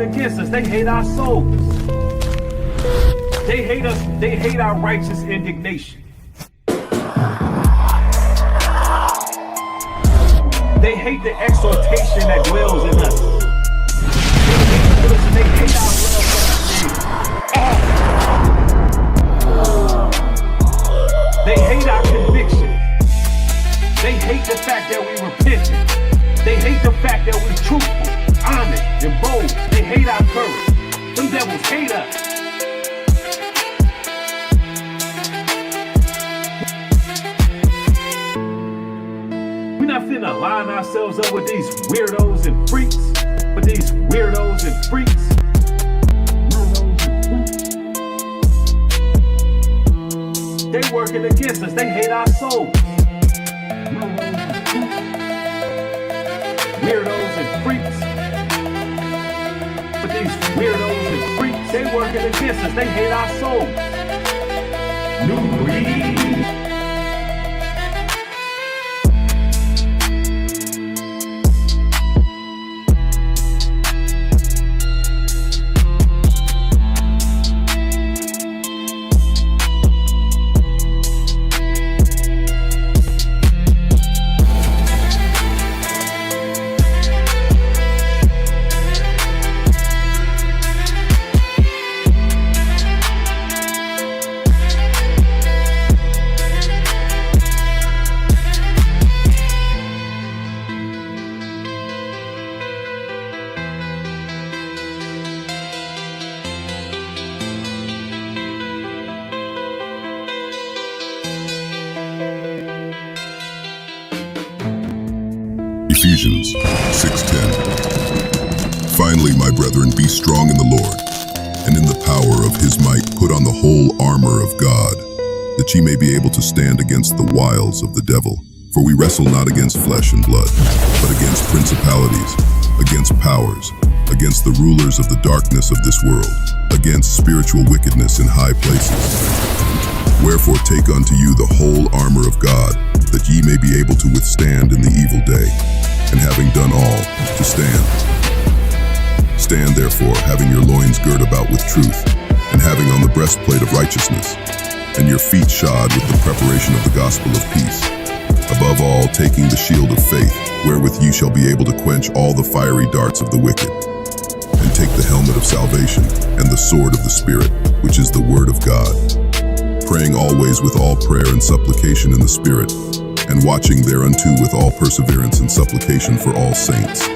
against us. They hate our souls. They hate us. They hate our righteous indignation. They hate the exhortation that dwells in us. They hate our love for They hate our conviction. They hate the fact that we repented. They hate the fact that we're truthful, honest, and bold. They hate our courage. Them devils hate us. We're not finna line ourselves up with these weirdos and freaks. With these weirdos and freaks. They working against us. They hate our souls. Weirdos and freaks. But these weirdos and freaks, they working against us. They hate our souls. Nubreed. Ephesians 6:10. Finally, my brethren, be strong in the Lord, and in the power of his might put on the whole armor of God, that ye may be able to stand against the wiles of the devil. For we wrestle not against flesh and blood, but against principalities, against powers, against the rulers of the darkness of this world, against spiritual wickedness in high places. Wherefore take unto you the whole armor of God, that ye may be able to withstand in the evil day, and having done all, to stand. Stand therefore, having your loins girt about with truth, and having on the breastplate of righteousness, and your feet shod with the preparation of the gospel of peace. Above all, taking the shield of faith, wherewith ye shall be able to quench all the fiery darts of the wicked, and take the helmet of salvation, and the sword of the Spirit, which is the word of God, praying always with all prayer and supplication in the Spirit, and watching thereunto with all perseverance and supplication for all saints.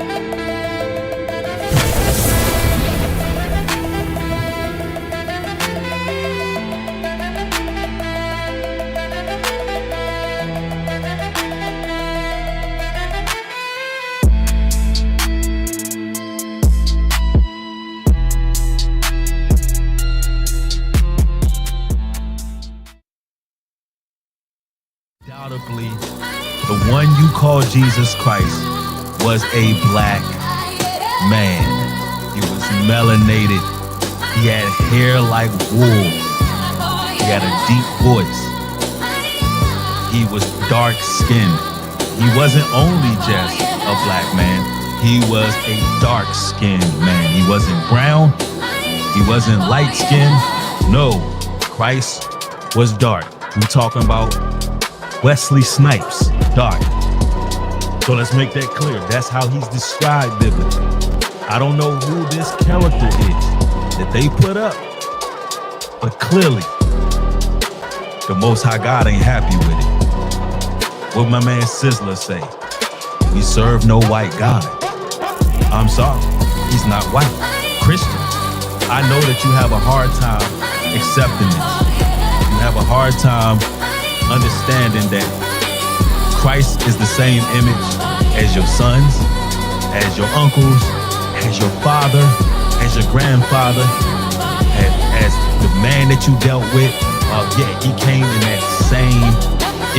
Undoubtedly, the one you call Jesus Christ was a black man. He was melanated. He had hair like wool. He had a deep voice. He was dark-skinned. He wasn't only just a black man. He was a dark-skinned man. He wasn't brown. He wasn't light-skinned. No, Christ was dark. We're talking about Wesley Snipes, dark. So let's make that clear. That's how he's described biblically. I don't know who this character is that they put up, but clearly the Most High God ain't happy with it. What my man Sizzler say? We serve no white God. I'm sorry, he's not white. Christian, I know that you have a hard time accepting this. You have a hard time understanding that Christ is the same image as your sons, as your uncles, as your father, as your grandfather, as the man that you dealt with. Yeah, he came in that same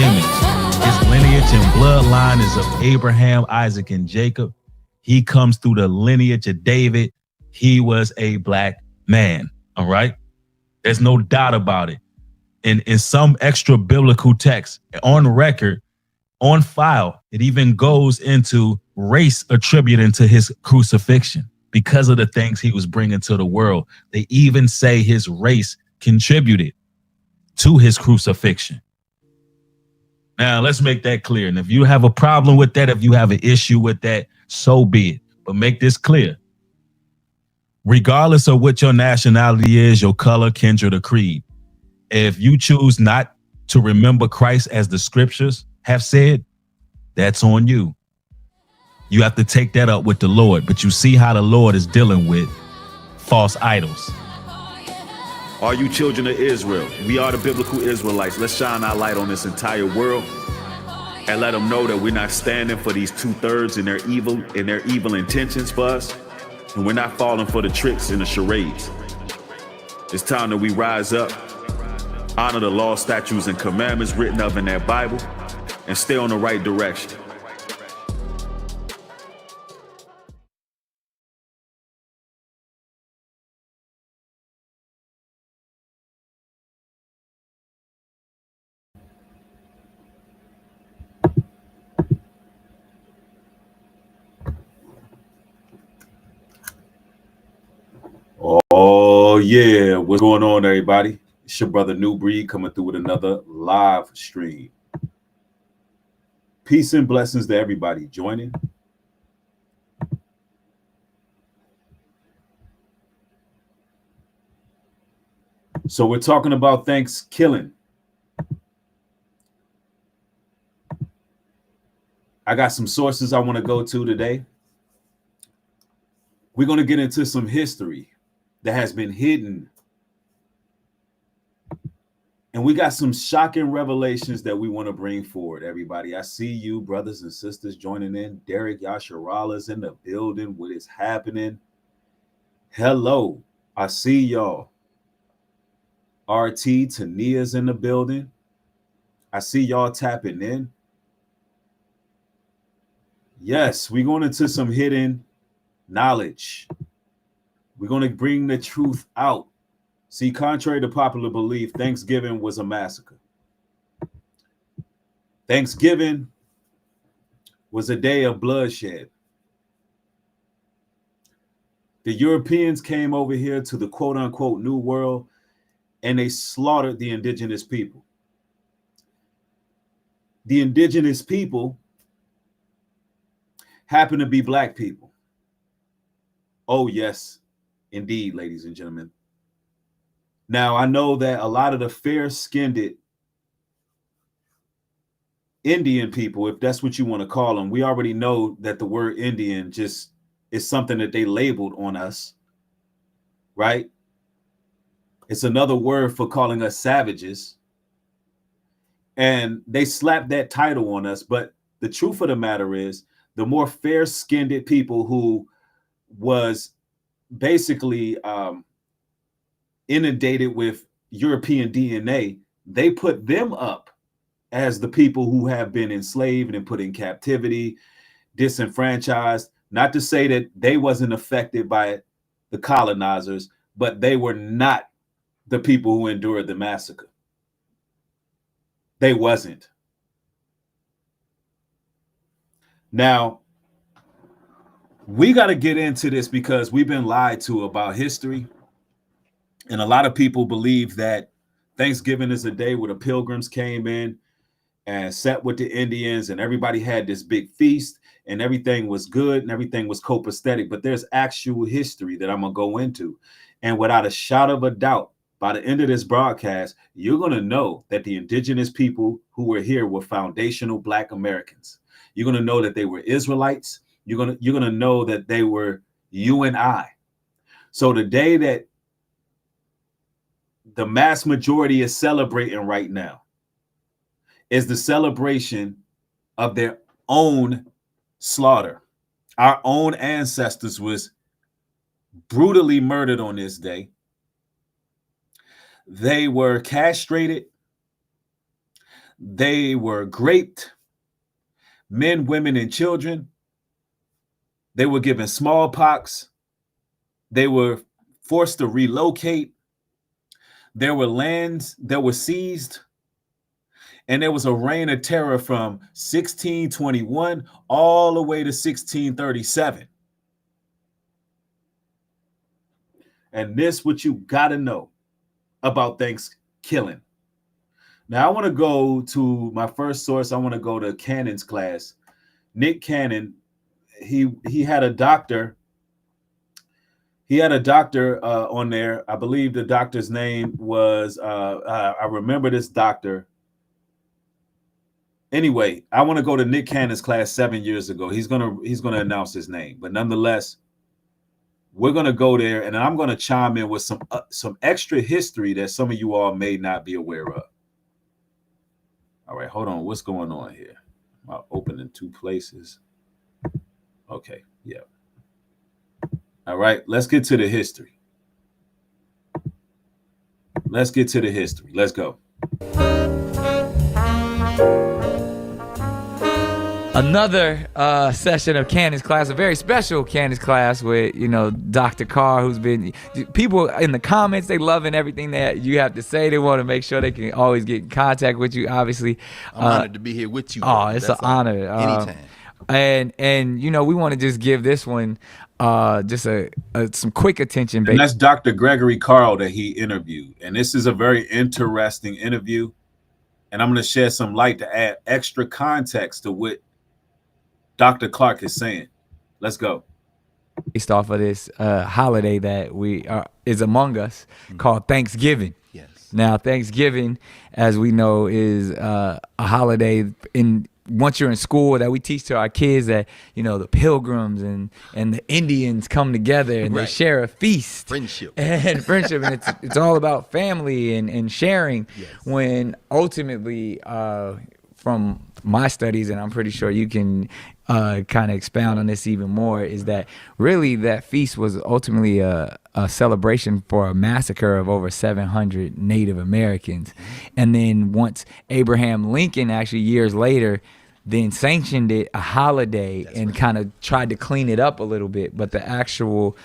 image. His lineage and bloodline is of Abraham, Isaac, and Jacob. He comes through the lineage of David. He was a black man, all right? There's no doubt about it. In some extra biblical text, on record, on file, it even goes into race attributing to his crucifixion. because of the things he was bringing to the world. They even say his race contributed to his crucifixion. Now, let's make that clear. And if you have a problem with that, if you have an issue with that, so be it. But make this clear. Regardless of what your nationality is, your color, kindred, or creed, if you choose not to remember Christ as the scriptures have said, that's on you. You have to take that up with the Lord. But you see how the Lord is dealing with false idols. Are you children of Israel? We are the biblical Israelites. Let's shine our light on this entire world and let them know that we're not standing for these 2/3 and their evil intentions for us. And we're not falling for the tricks and the charades. It's time that we rise up, honor the law, statutes, and commandments written up in that Bible, and stay on the right direction. Oh yeah, what's going on, everybody? It's your brother Nubreed coming through with another live stream. Peace and blessings to everybody joining. So we're talking about Thanksgiving. I got some sources I want to go to today. We're going to get into some history that has been hidden. And we got some shocking revelations that we want to bring forward, everybody. I see you, brothers and sisters, joining in. Derek Yasharala's in the building. What is happening? Hello. I see y'all. RT Tania's in the building. I see y'all tapping in. Yes, we're going into some hidden knowledge. We're going to bring the truth out. See, contrary to popular belief, Thanksgiving was a massacre. Thanksgiving was a day of bloodshed. The Europeans came over here to the quote-unquote New World, and they slaughtered the indigenous people. The indigenous people happen to be black people. Oh, yes, indeed, ladies and gentlemen. Now, I know that a lot of the fair-skinned Indian people, if that's what you want to call them, we already know that the word Indian just is something that they labeled on us, right? It's another word for calling us savages. And they slapped that title on us. But the truth of the matter is, the more fair-skinned people who was basically inundated with European DNA, they put them up as the people who have been enslaved and put in captivity, disenfranchised. Not to say that they wasn't affected by the colonizers, but they were not the people who endured the massacre. They wasn't. Now, we got to get into this because we've been lied to about history. And a lot of people believe that Thanksgiving is a day where the pilgrims came in and sat with the Indians and everybody had this big feast and everything was good and everything was copacetic. But there's actual history that I'm going to go into. And without a shadow of a doubt, by the end of this broadcast, you're going to know that the indigenous people who were here were foundational Black Americans. You're going to know that they were Israelites. You're going to know that they were you and I. So the day that the mass majority is celebrating right now is the celebration of their own slaughter. Our own ancestors was brutally murdered on this day. They were castrated. They were raped. Men, women, and children. They were given smallpox. They were forced to relocate. There were lands that were seized. And there was a reign of terror from 1621 all the way to 1637. And this what you got to know about Thanksgiving. Now, I want to go to my first source. I want to go to Cannon's class. Nick Cannon, he had a doctor. He had a doctor on there. I believe the doctor's name was, I remember this doctor. Anyway, I want to go to Nick Cannon's class 7 years ago. He's gonna announce his name, but nonetheless, we're gonna go there, and I'm gonna chime in with some extra history that some of you all may not be aware of. All right, hold on. What's going on here? I'll open in two places. Okay, yeah. All right, let's get to the history. Let's get to the history. Let's go. Another session of Cannon's class, a very special Cannon's class with, Dr. Carr, who's been, people in the comments, they loving everything that you have to say. They want to make sure they can always get in contact with you, obviously. I'm honored to be here with you. Oh, it's an honor. Anytime. And we want to just give this one just some quick attention. And that's Dr. Gregory Carl that he interviewed. And this is a very interesting interview. And I'm going to shed some light to add extra context to what Dr. Clark is saying. Let's go. Based off of this holiday that is among us called Thanksgiving. Yes. Now, Thanksgiving, as we know, is a holiday once you're in school that we teach to our kids that, the pilgrims and the Indians come together and they share a feast. Friendship. And it's all about family and sharing. Yes. When ultimately, from my studies, and I'm pretty sure you can kind of expound on this even more, is that really that feast was ultimately a celebration for a massacre of over 700 Native Americans. And then once Abraham Lincoln, actually years later, then sanctioned it a holiday and kind of tried to clean it up a little bit. But the actual,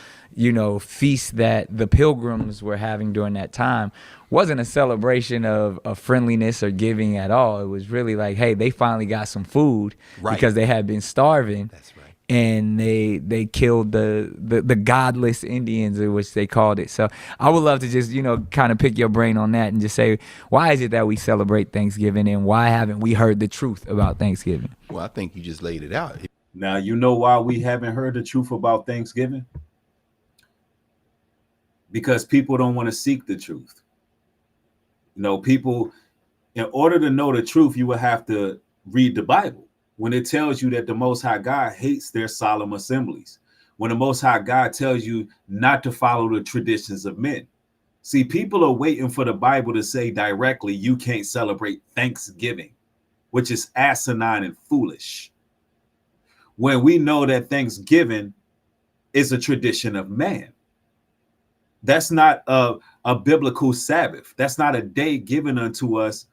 feast that the pilgrims were having during that time wasn't a celebration of friendliness or giving at all. It was really like, hey, they finally got some food because they had been starving. That's right. And they killed the godless Indians, which they called it. So I would love to just, kind of pick your brain on that and just say, why is it that we celebrate Thanksgiving and why haven't we heard the truth about Thanksgiving? Well, I think you just laid it out. Now, you know why we haven't heard the truth about Thanksgiving? Because people don't want to seek the truth. People, in order to know the truth, you will have to read the Bible. When it tells you that the Most High God hates their solemn assemblies, when the Most High God tells you not to follow the traditions of men. See, people are waiting for the Bible to say directly, you can't celebrate Thanksgiving, which is asinine and foolish. When we know that Thanksgiving is a tradition of man. That's not a biblical Sabbath. That's not a day given unto us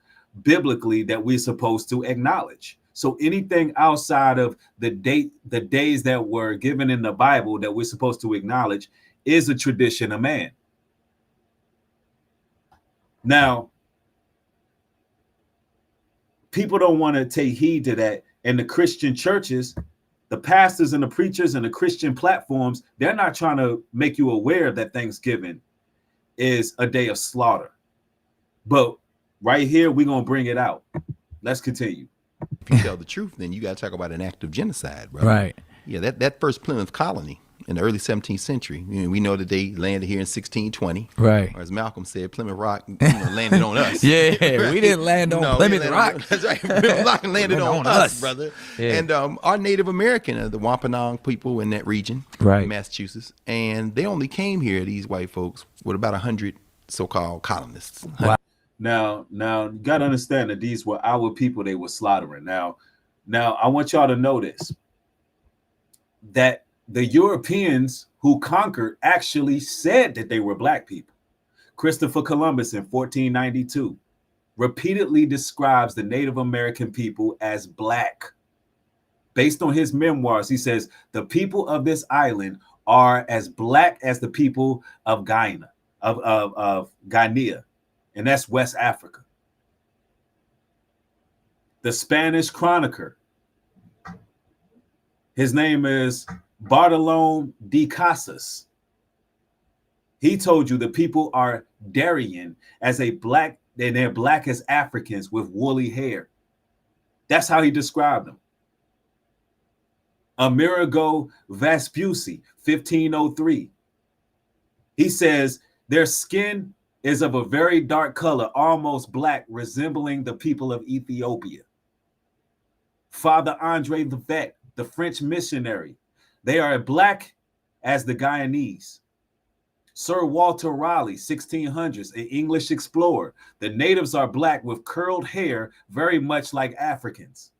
biblically that we're supposed to acknowledge. So anything outside of the days that were given in the Bible that we're supposed to acknowledge is a tradition of man. Now, people don't want to take heed to that. And the Christian churches, the pastors and the preachers and the Christian platforms, they're not trying to make you aware that Thanksgiving is a day of slaughter. But right here, we're going to bring it out. Let's continue. If you tell the truth, then you got to talk about an act of genocide, bro. Right. Yeah, that first Plymouth colony in the early 17th century. We know that they landed here in 1620. Right. Or as Malcolm said, Plymouth Rock landed on us. Yeah, right? We didn't land on Plymouth Rock. That's right. Plymouth Rock landed on us, brother. Yeah. And our Native American, the Wampanoag people in that region, right, Massachusetts, and they only came here, these white folks, with about 100 so-called colonists. Wow. Now, you got to understand that these were our people they were slaughtering. Now, I want y'all to know this, that the Europeans who conquered actually said that they were black people. Christopher Columbus in 1492 repeatedly describes the Native American people as black. Based on his memoirs, he says, the people of this island are as black as the people of Guyana, of Guinea. And that's West Africa. The Spanish chronicler, his name is Bartolome de Casas. He told you the people are Darien as a black, and they're black as Africans with woolly hair. That's how he described them. Amerigo Vespucci, 1503. He says their skin is of a very dark color, almost black, resembling the people of Ethiopia. Father Andre the Vet, the French missionary, they are black as the Guyanese. Sir Walter Raleigh, 1600s, an English explorer. The natives are black with curled hair, very much like Africans.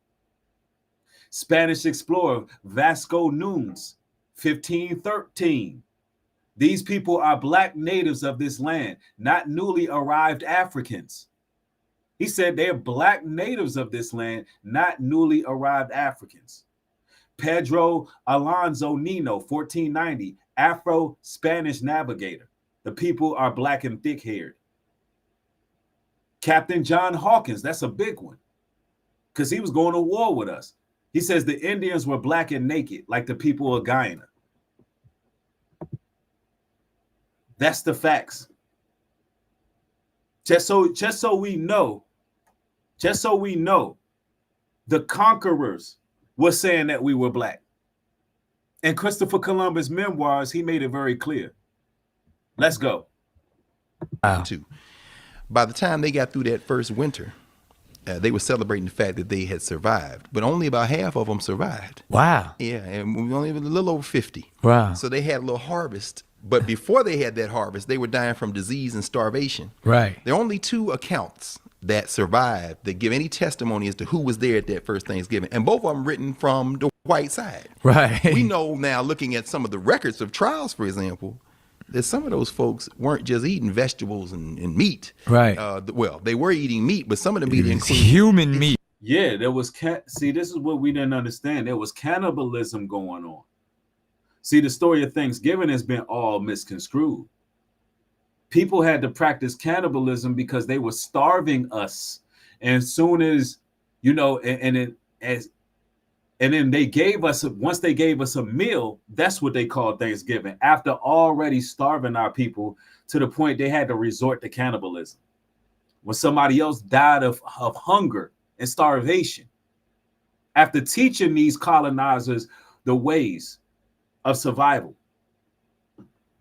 Spanish explorer Vasco Nunes, 1513. These people are black natives of this land, not newly arrived Africans. He said they're black natives of this land, not newly arrived Africans. Pedro Alonso Nino, 1490, Afro-Spanish navigator. The people are black and thick-haired. Captain John Hawkins, that's a big one, because he was going to war with us. He says the Indians were black and naked, like the people of Guyana. That's the facts. Just so we know, the conquerors were saying that we were black. In Christopher Columbus' memoirs, he made it very clear. Let's go. By the time they got through that first winter, they were celebrating the fact that they had survived, but only about half of them survived. Wow. Yeah, and we only a little over 50. Wow. So they had a little harvest, but before they had that harvest, they were dying from disease and starvation. Right. There are only 2 accounts that survived that give any testimony as to who was there at that first Thanksgiving, and both of them written from the white side. Right. We know now, looking at some of the records of trials, for example, that some of those folks weren't just eating vegetables and meat. Right. Well, they were eating meat, but some of the meat included human meat. Yeah, there was see, this is what we didn't understand. There was cannibalism going on. See, the story of Thanksgiving has been all misconstrued. People had to practice cannibalism because they were starving us. And soon as, you know, and then they gave us, once they gave us a meal, that's what they called Thanksgiving, after already starving our people to the point they had to resort to cannibalism. When somebody else died of hunger and starvation, after teaching these colonizers the ways of survival,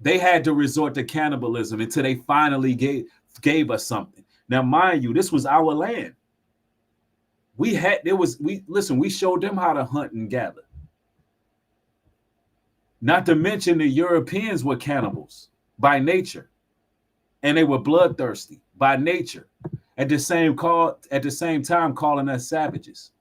they had to resort to cannibalism until they finally gave us something. Now, mind you, this was our land. We showed them how to hunt and gather. Not to mention the Europeans were cannibals by nature, and they were bloodthirsty by nature. At the same time, calling us savages.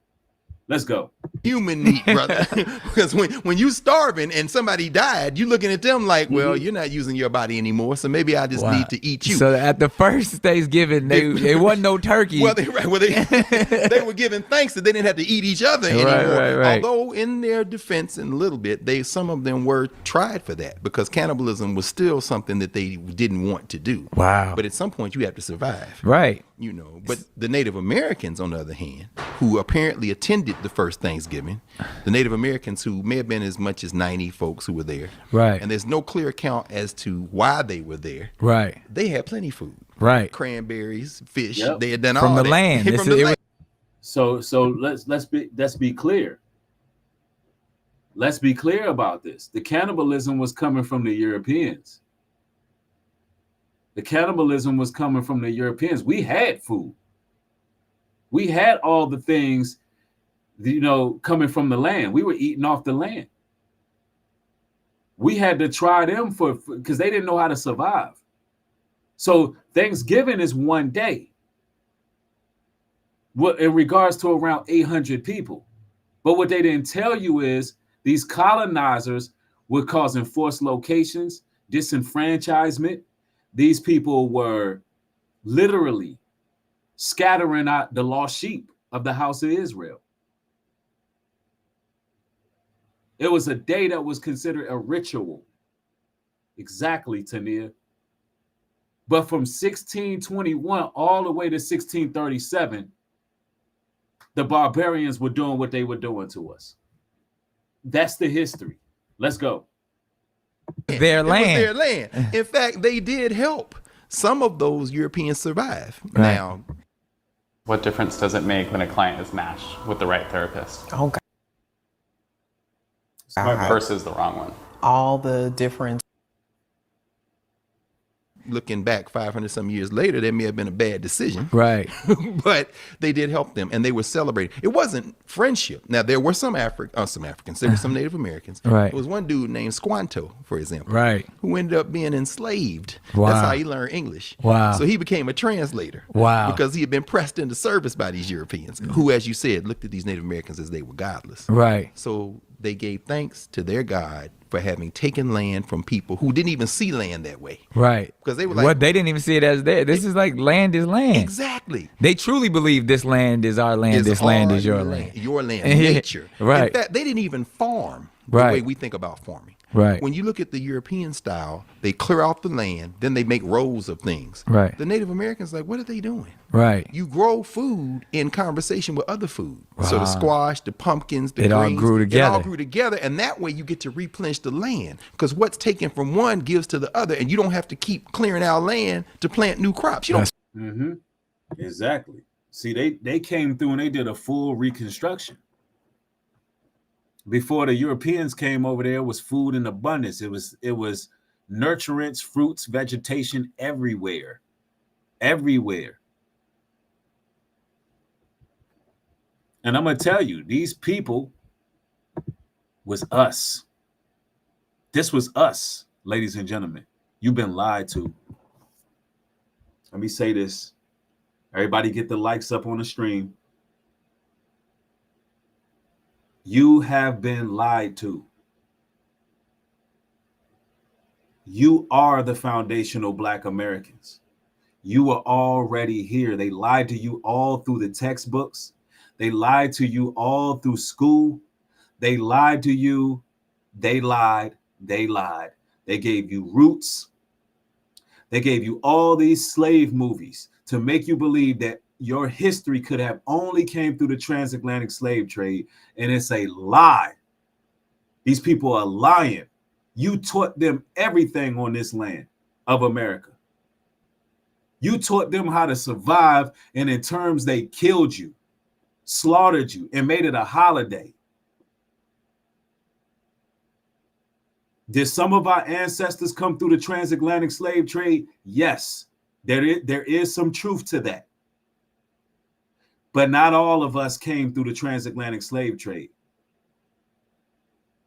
Let's go. human meat, brother. Because when you starving and somebody died, you looking at them like, well, you're not using your body anymore, so maybe I just need to eat you. So at the first Thanksgiving, it wasn't no turkey. Well, they were giving thanks that they didn't have to eat each other anymore. Right. Although in their defense, in a little bit, some of them were tried for that because cannibalism was still something that they didn't want to do. Wow. But at some point, you have to survive. Right. You know, but the Native Americans, on the other hand, who apparently attended the first Thanksgiving, the Native Americans who may have been as much as 90 folks who were there. Right. And there's no clear account as to why they were there. Right. They had plenty of food. Right. Cranberries, fish. Yep. They had done From all the that. land. From the land. So let's be clear. Let's be clear about this. The cannibalism was coming from the Europeans. The cannibalism was coming from the Europeans. We had food. We had all the things, you know, coming from the land. We were eating off the land. We had to try them because they didn't know how to survive. So Thanksgiving is one day. What in regards to around 800 people. But what they didn't tell you is these colonizers were causing forced locations, disenfranchisement. These people were literally scattering out the lost sheep of the house of Israel. It was a day that was considered a ritual. Exactly, Tania. But from 1621 all the way to 1637, the barbarians were doing what they were doing to us. That's the history. Let's go. Their It land. was their land. In fact, they did help some of those Europeans survive. Right. Now, What difference does it make when a client is matched with the right therapist Oh, God. Smart guy. versus the wrong one? All the different. looking back 500 some years later, that may have been a bad decision. Right. But they did help them, and they were celebrating. It wasn't friendship. Now, there were some Africans, there were some Native Americans. Right. There was one dude named Squanto, for example, Right. who ended up being enslaved. Wow. That's how he learned English. Wow. So he became a translator. Wow. Because he had been pressed into service by these Europeans, who, as you said, looked at these Native Americans as they were godless. Right. So they gave thanks to their God for having taken land from people who didn't even see land that way. Right. Because they were like, what they didn't even see it as there. This is like land is land. exactly. They truly believe this land is our land. This land is your land. Your land, nature. Right. In fact, they didn't even farm Right. the way we think about farming. Right. When you look at the European style, they clear out the land, then they make rows of things. Right. The Native Americans, like, what are they doing? Right. You grow food in conversation with other food. So the Wow. squash, the pumpkins, the It all greens, grew It all together. grew together, and that way you get to replenish the land. Because what's taken from one gives to the other, and you don't have to keep clearing out land to plant new crops. You don't. Mm-hmm. Exactly. See, they came through and they did a full reconstruction. Before the Europeans came over there, was food in abundance. It was nurturants, fruits, vegetation everywhere. Everywhere. And I'm gonna tell you, these people was us. This was us, ladies and gentlemen. You've been lied to. Let me say this. Everybody get the likes up on the stream. You have been lied to. You are the foundational Black Americans. You are already here. They lied to you all through the textbooks. They lied to you all through school. They lied to you. They lied. They lied. They gave you roots. They gave you all these slave movies to make you believe that your history could have only came through the transatlantic slave trade, and it's a lie. These people are lying. You taught them everything on this land of America. You taught them how to survive, and in terms they killed you, slaughtered you, and made it a holiday. Did some of our ancestors come through the transatlantic slave trade? Yes, there is some truth to that. But not all of us came through the transatlantic slave trade.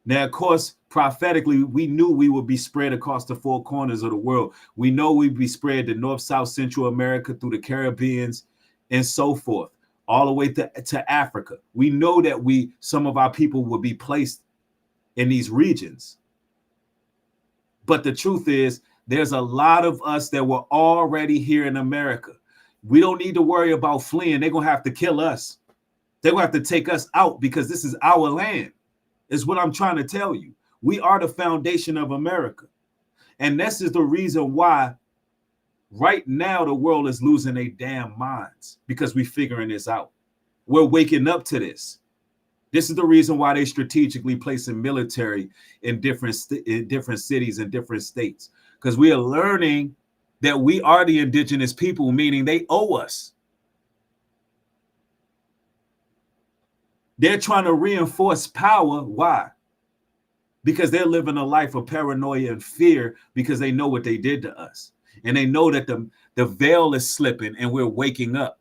Now, of course, prophetically, we knew we would be spread across the four corners of the world. We know we'd be spread to North, South, Central America, through the Caribbeans, and so forth, all the way to Africa. We know that some of our people would be placed in these regions. But the truth is, there's a lot of us that were already here in America. We don't need to worry about fleeing. They're going to have to kill us. They're going to have to take us out because this is our land, is what I'm trying to tell you. We are the foundation of America. And this is the reason why right now the world is losing their damn minds, because we're figuring this out. We're waking up to this. This is the reason why they strategically placing military in different cities and different states, because we are learning that we are the indigenous people, meaning they owe us. They're trying to reinforce power. Why? Because they're living a life of paranoia and fear, because they know what they did to us. And they know that the veil is slipping and we're waking up.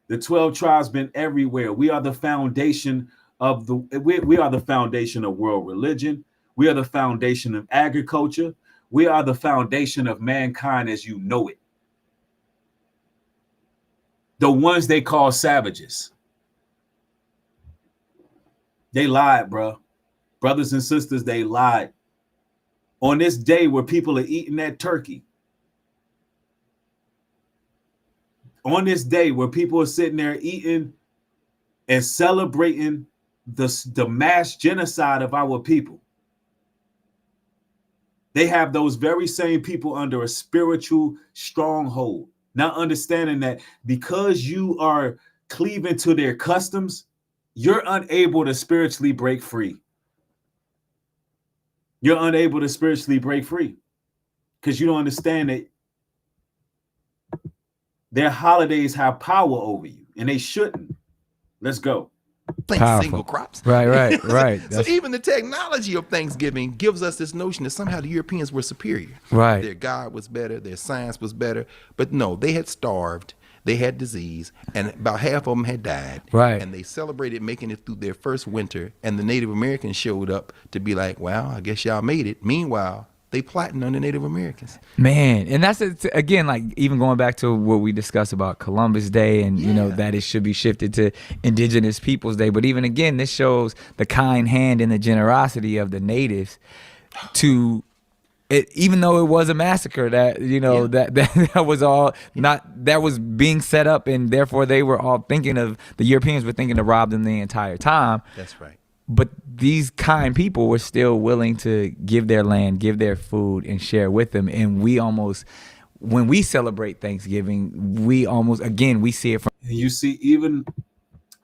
The 12 tribes been everywhere. We are the foundation of we are the foundation of world religion. We are the foundation of agriculture. We are the foundation of mankind as you know it. The ones they call savages. They lied, bro. Brothers and sisters, they lied. On this day where people are eating that turkey. On this day where people are sitting there eating and celebrating the mass genocide of our people. They have those very same people under a spiritual stronghold, not understanding that because you are cleaving to their customs, you're unable to spiritually break free. You're unable to spiritually break free because you don't understand that their holidays have power over you, and they shouldn't. Let's go. Plant Powerful. single crops. Right. So even the technology of Thanksgiving gives us this notion that somehow the Europeans were superior. Right. Their God was better, their science was better. But no, they had starved, they had disease, and about half of them had died. Right. And they celebrated making it through their first winter, and the Native Americans showed up to be like, well, I guess y'all made it. Meanwhile, they plotting on the Native Americans. Man, and that's again, like even going back to what we discussed about Columbus Day, and you know that it should be shifted to Indigenous Peoples Day. But even again, this shows the kind hand and the generosity of the natives to it, even though it was a massacre that that was all not that was being set up, and therefore they were all thinking of the Europeans were thinking to rob them the entire time. That's right. But these kind people were still willing to give their land, give their food, and share with them. And we almost, when we celebrate Thanksgiving, we almost, again, we see it from. And you see, even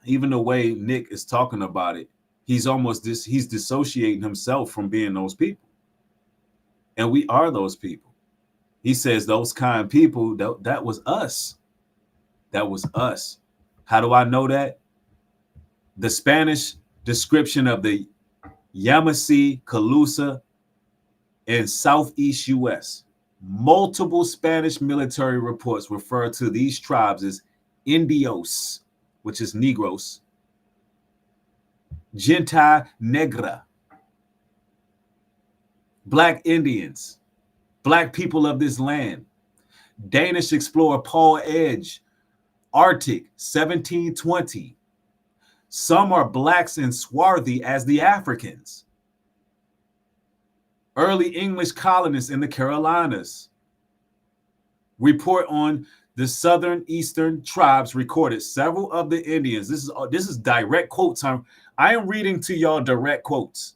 the way Nick is talking about it, he's dissociating himself from being those people. And we are those people. He says those kind people, that was us. That was us. How do I know that? The Spanish description of the Yamasee, Calusa, and Southeast U.S. Multiple Spanish military reports refer to these tribes as Indios, which is Negros, Gente Negra, Black Indians, Black people of this land. Danish explorer Paul Edge, Arctic, 1720. Some are blacks and swarthy as the Africans. Early English colonists in the Carolinas report on the southern eastern tribes recorded several of the Indians. This is direct quotes. I am reading to y'all direct quotes.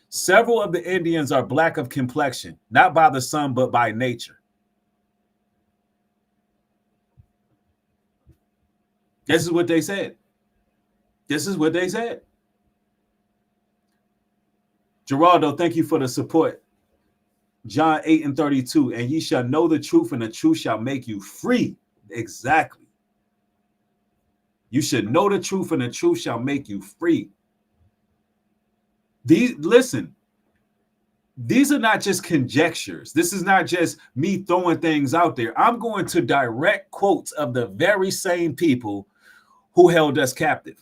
Several of the Indians are black of complexion, not by the sun, but by nature. This is what they said. This is what they said. Geraldo, thank you for the support. John 8:32, and ye shall know the truth, and the truth shall make you free. Exactly. You should know the truth, and the truth shall make you free. Listen, these are not just conjectures. This is not just me throwing things out there. I'm going to direct quotes of the very same people who held us captive.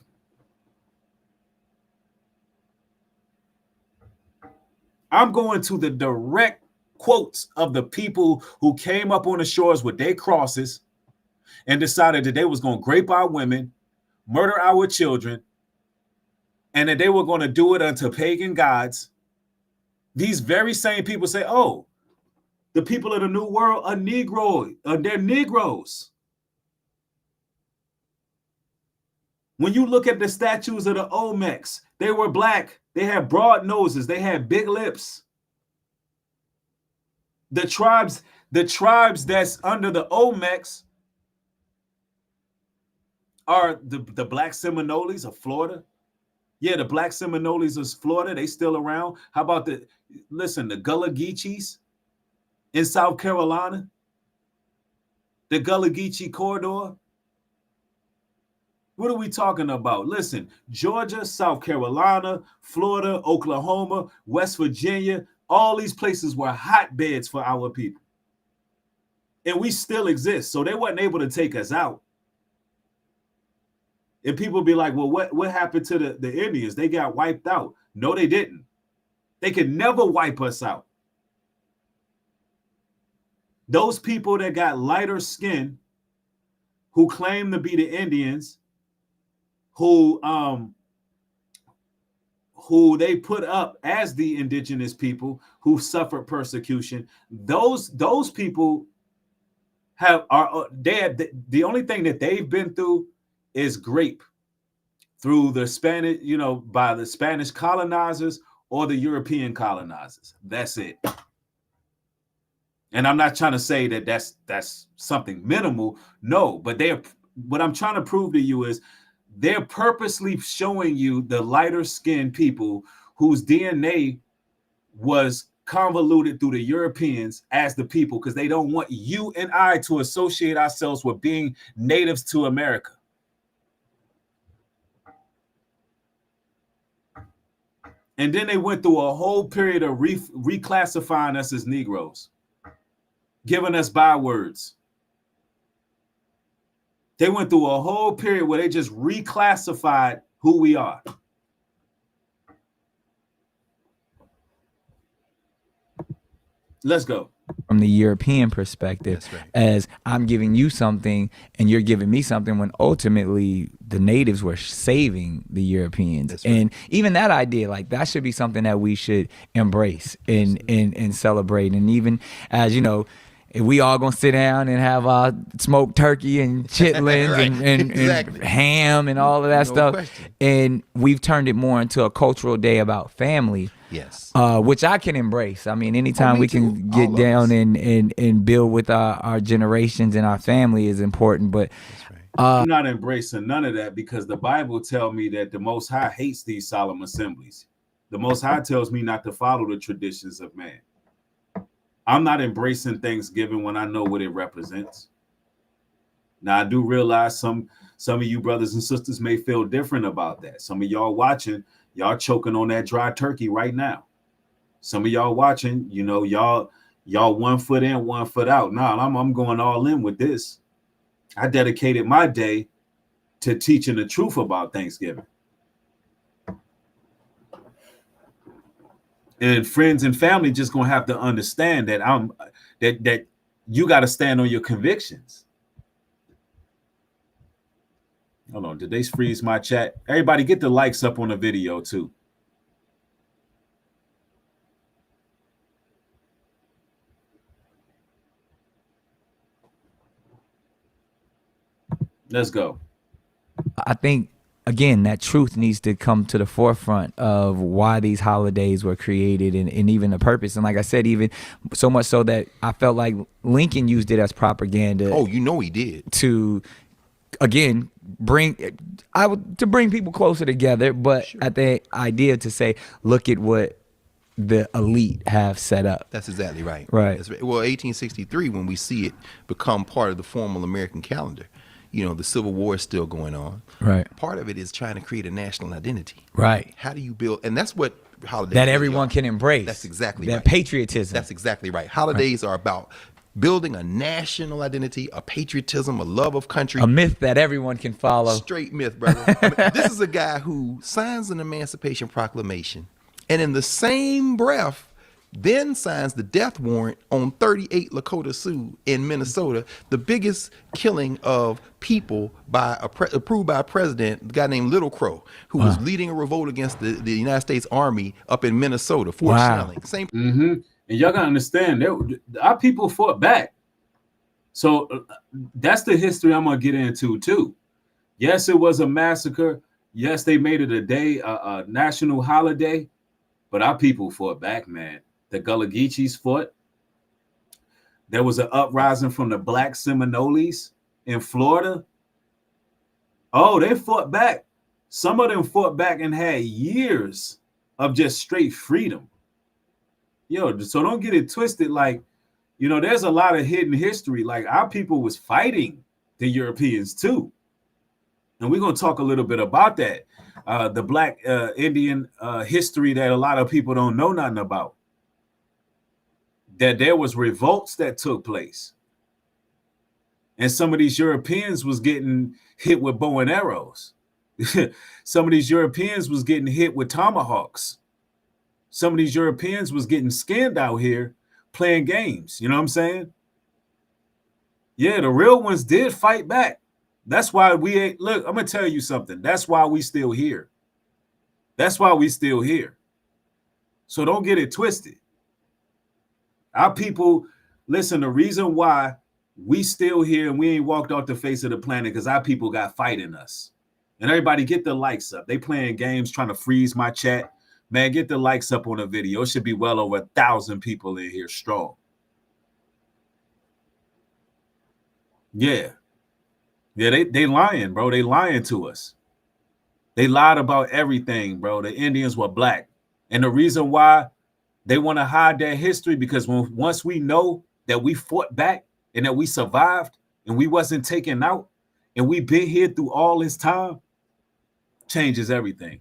I'm going to the direct quotes of the people who came up on the shores with their crosses and decided that they was going to grape our women, murder our children, and that they were going to do it unto pagan gods. These very same people say, oh, the people of the New World are they're Negroes. When you look at the statues of the Olmecs, they were black. They had broad noses. They had big lips. The tribes that's under the Olmecs are the Black Seminoles of Florida. Yeah, the Black Seminoles of Florida, they still around. How about the Gullah Geechees in South Carolina? The Gullah Geechee corridor. What are we talking about? Listen, Georgia, South Carolina, Florida, Oklahoma, West Virginia, all these places were hotbeds for our people. And we still exist. So they weren't able to take us out. And people be like, well, what happened to the Indians? They got wiped out. No, they didn't. They could never wipe us out. Those people that got lighter skin, who claim to be the Indians, who they put up as the indigenous people who suffered persecution, those people the only thing that they've been through is grape through the Spanish, by the Spanish colonizers or the European colonizers. That's it. And I'm not trying to say that that's something minimal. No, but what I'm trying to prove to you is they're purposely showing you the lighter skinned people whose DNA was convoluted through the Europeans as the people, because they don't want you and I to associate ourselves with being natives to America. And then they went through a whole period of reclassifying us as Negroes, giving us bywords. They went through a whole period where they just reclassified who we are. Let's go. From the European perspective, right. as I'm giving you something and you're giving me something, when ultimately the natives were saving the Europeans. That's right. And even that idea, like, that should be something that we should embrace and celebrate. And even as, you know, if we all gonna sit down and have smoked turkey and chitlins Right. and Exactly. ham and all of that No stuff, question. and we've turned it more into a cultural day about family. Yes. Which I can embrace. I mean, anytime me we too. can All get of down us. and build with our generations and our family is important. But I'm not embracing none of that, because the Bible tells me that the Most High hates these solemn assemblies. The Most High tells me not to follow the traditions of man. I'm not embracing Thanksgiving when I know what it represents. Now, I do realize some of you brothers and sisters may feel different about that. Some of y'all watching, y'all choking on that dry turkey right now. Some of y'all watching, you know, y'all 1 foot in, 1 foot out. Nah, I'm going all in with this. I dedicated my day to teaching the truth about Thanksgiving. And friends and family just gonna have to understand that that you got to stand on your convictions. Hold on, did they freeze my chat? Everybody, get the likes up on the video too. Let's go. I think, again, that truth needs to come to the forefront of why these holidays were created and even the purpose. And like I said, even so much so that I felt like Lincoln used it as propaganda. Oh, you know he did. To, again, bring people closer together, but at the idea to say, look at what the elite have set up. That's exactly right. Right. That's right. Well, 1863, when we see it become part of the formal American calendar, you know, the Civil War is still going on. Right. Part of it is trying to create a national identity. Right. How do you build? And that's what holidays That really everyone are. can embrace. That's exactly that right. patriotism. That's exactly right. Holidays are about building a national identity, a patriotism, a love of country. A myth that everyone can follow. Straight myth, brother. I mean, this is a guy who signs an Emancipation Proclamation, and in the same breath, then signs the death warrant on 38 Lakota Sioux in Minnesota, the biggest killing of people by approved by a president, a guy named Little Crow, who was leading a revolt against the United States Army up in Minnesota, Fort Snelling. Same. And y'all gotta understand, our people fought back. So that's the history I'm gonna get into too. Yes, it was a massacre. Yes, they made it a day, a national holiday, but our people fought back, man. The Gullah Geechees fought. There was an uprising from the Black Seminoles in Florida. Oh, they fought back. Some of them fought back and had years of just straight freedom. Yo, so don't get it twisted. Like, you know, there's a lot of hidden history. Like, our people was fighting the Europeans too. And we're going to talk a little bit about that. The Black Indian history that a lot of people don't know nothing about. That there was revolts that took place. And some of these Europeans was getting hit with bow and arrows. Some of these Europeans was getting hit with tomahawks. Some of these Europeans was getting skinned out here playing games. You know what I'm saying? Yeah, the real ones did fight back. That's why we ain't, look, I'm going to tell you something. That's why we still here. That's why we still here. So don't get it twisted. Our people, listen, the reason why we still here and we ain't walked off the face of the planet because our people got fight in us. And everybody get the likes up. They playing games trying to freeze my chat. Man, get the likes up on the video. It should be well over 1,000 people in here strong. Yeah. Yeah, they lying, bro. They lying to us. They lied about everything, bro. The Indians were black. And the reason why they want to hide their history, because once we know that we fought back and that we survived and we wasn't taken out and we've been here through all this time, changes everything.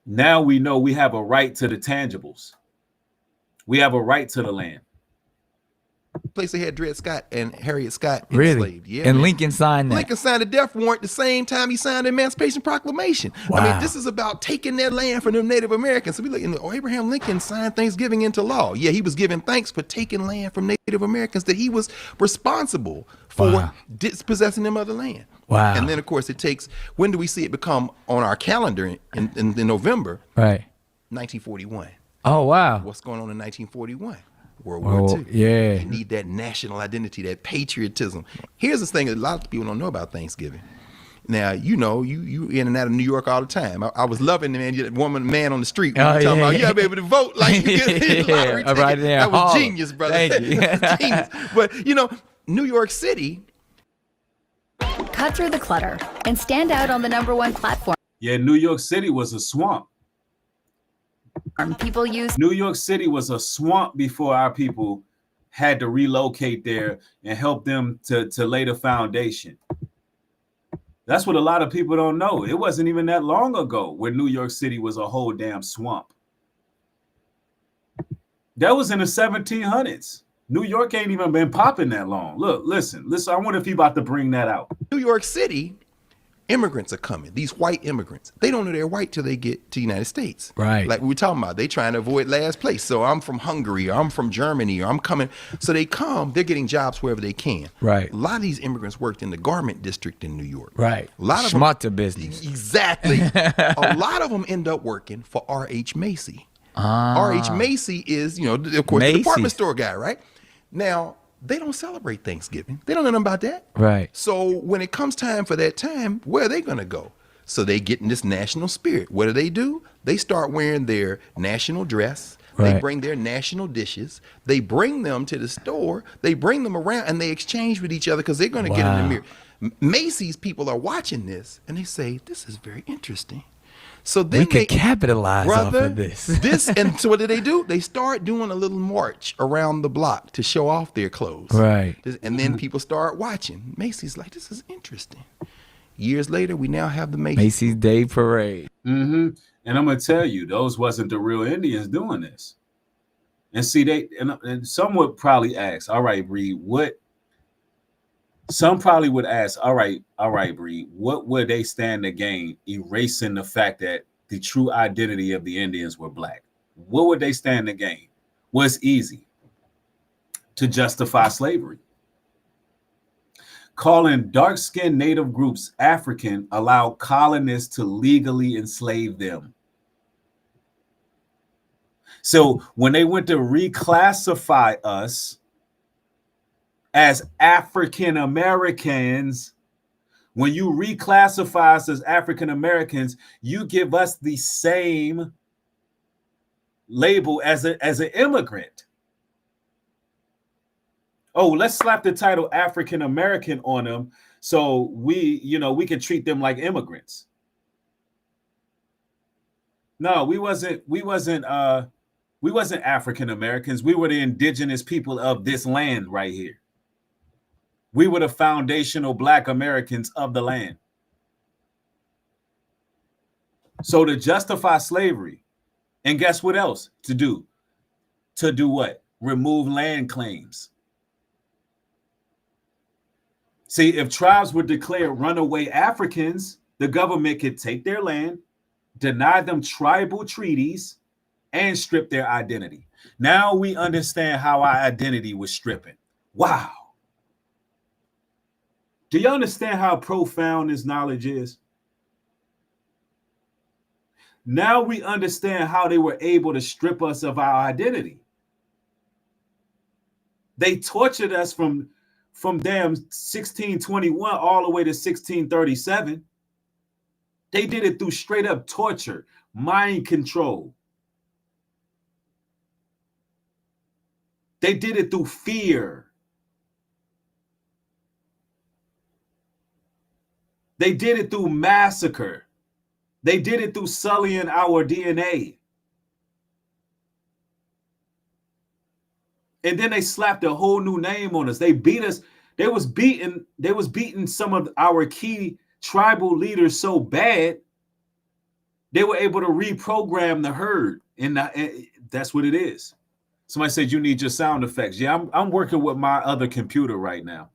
Now we know we have a right to the tangibles. We have a right to the land. Place they had Dred Scott and Harriet Scott Really? enslaved. Yeah, And man. Lincoln signed that. Lincoln signed a death warrant the same time he signed the Emancipation Proclamation. I Wow. mean, this is about taking their land from the Native Americans. So we look, Abraham Lincoln signed Thanksgiving into law. Yeah, he was giving thanks for taking land from Native Americans that he was responsible for Wow. dispossessing them of the land. Wow. And then, of course, it takes, when do we see it become on our calendar in November? Right. 1941. Oh, wow. What's going on in 1941? World Oh, War II. yeah. You need that national identity, that patriotism. Here's the thing that a lot of people don't know about Thanksgiving. Now, you in and out of New York all the time. I was loving the man on the street when you talking about, be able to vote like you get a lottery ticket. Right there. That was Oh, genius, brother. thank you. Genius. But, New York City. Cut through the clutter and stand out on the #1 platform. Yeah, New York City was a swamp. People use New York City was a swamp before our people had to relocate there and help them to lay the foundation. That's what a lot of people don't know. It wasn't even that long ago when New York City was a whole damn swamp. That was in the 1700s. New York ain't even been popping that long. Look, listen. I wonder if he about to bring that out. New York City, immigrants are coming. These white immigrants. They don't know they're white till they get to the United States. Right. Like we were talking about. They trying to avoid last place. So I'm from Hungary, or I'm from Germany, or I'm coming. So they come, they're getting jobs wherever they can. Right. A lot of these immigrants worked in the garment district in New York. Right. A lot of Schmutter business. Exactly. A lot of them end up working for R.H. Macy. R.H. Macy is, of course, the Macy's. department store guy, right? Now, they don't celebrate Thanksgiving. They don't know nothing about that. Right. So when it comes time for that time, where are they going to go? So they get in this national spirit. What do? They start wearing their national dress. They Right. bring their national dishes. They bring them to the store. They bring them around and they exchange with each other because they're going to get in the Wow. mirror. Macy's people are watching this and they say, this is very interesting. So then We could capitalize off of this. And so what do? They start doing a little march around the block to show off their clothes. Right. And then people start watching. Macy's like, this is interesting. Years later, we now have the Macy's Day Parade. Mm-hmm. And I'm gonna tell you, those wasn't the real Indians doing this. And see, and some would probably ask, all right, Bree, what? Some probably would ask, all right, Bree, what would they stand to gain erasing the fact that the true identity of the Indians were black? What would they stand to gain? Well, it's easy to justify slavery. Calling dark-skinned native groups African allowed colonists to legally enslave them. So when they went to reclassify us as African Americans, when you reclassify us as African Americans, you give us the same label as an immigrant. Oh, let's slap the title African American on them so we can treat them like immigrants. No, we wasn't African Americans. We were the indigenous people of this land right here. We were the foundational Black Americans of the land. So to justify slavery, and guess what else to do? To do what? Remove land claims. See, if tribes were declared runaway Africans, the government could take their land, deny them tribal treaties, and strip their identity. Now we understand how our identity was stripping. Wow. Do you understand how profound this knowledge is? Now we understand how they were able to strip us of our identity. They tortured us from damn 1621 all the way to 1637. They did it through straight up torture, mind control. They did it through fear. They did it through massacre. They did it through sullying our DNA. And then they slapped a whole new name on us. They beat us. They was beating some of our key tribal leaders so bad, they were able to reprogram the herd. And that's what it is. Somebody said you need your sound effects. Yeah, I'm working with my other computer right now.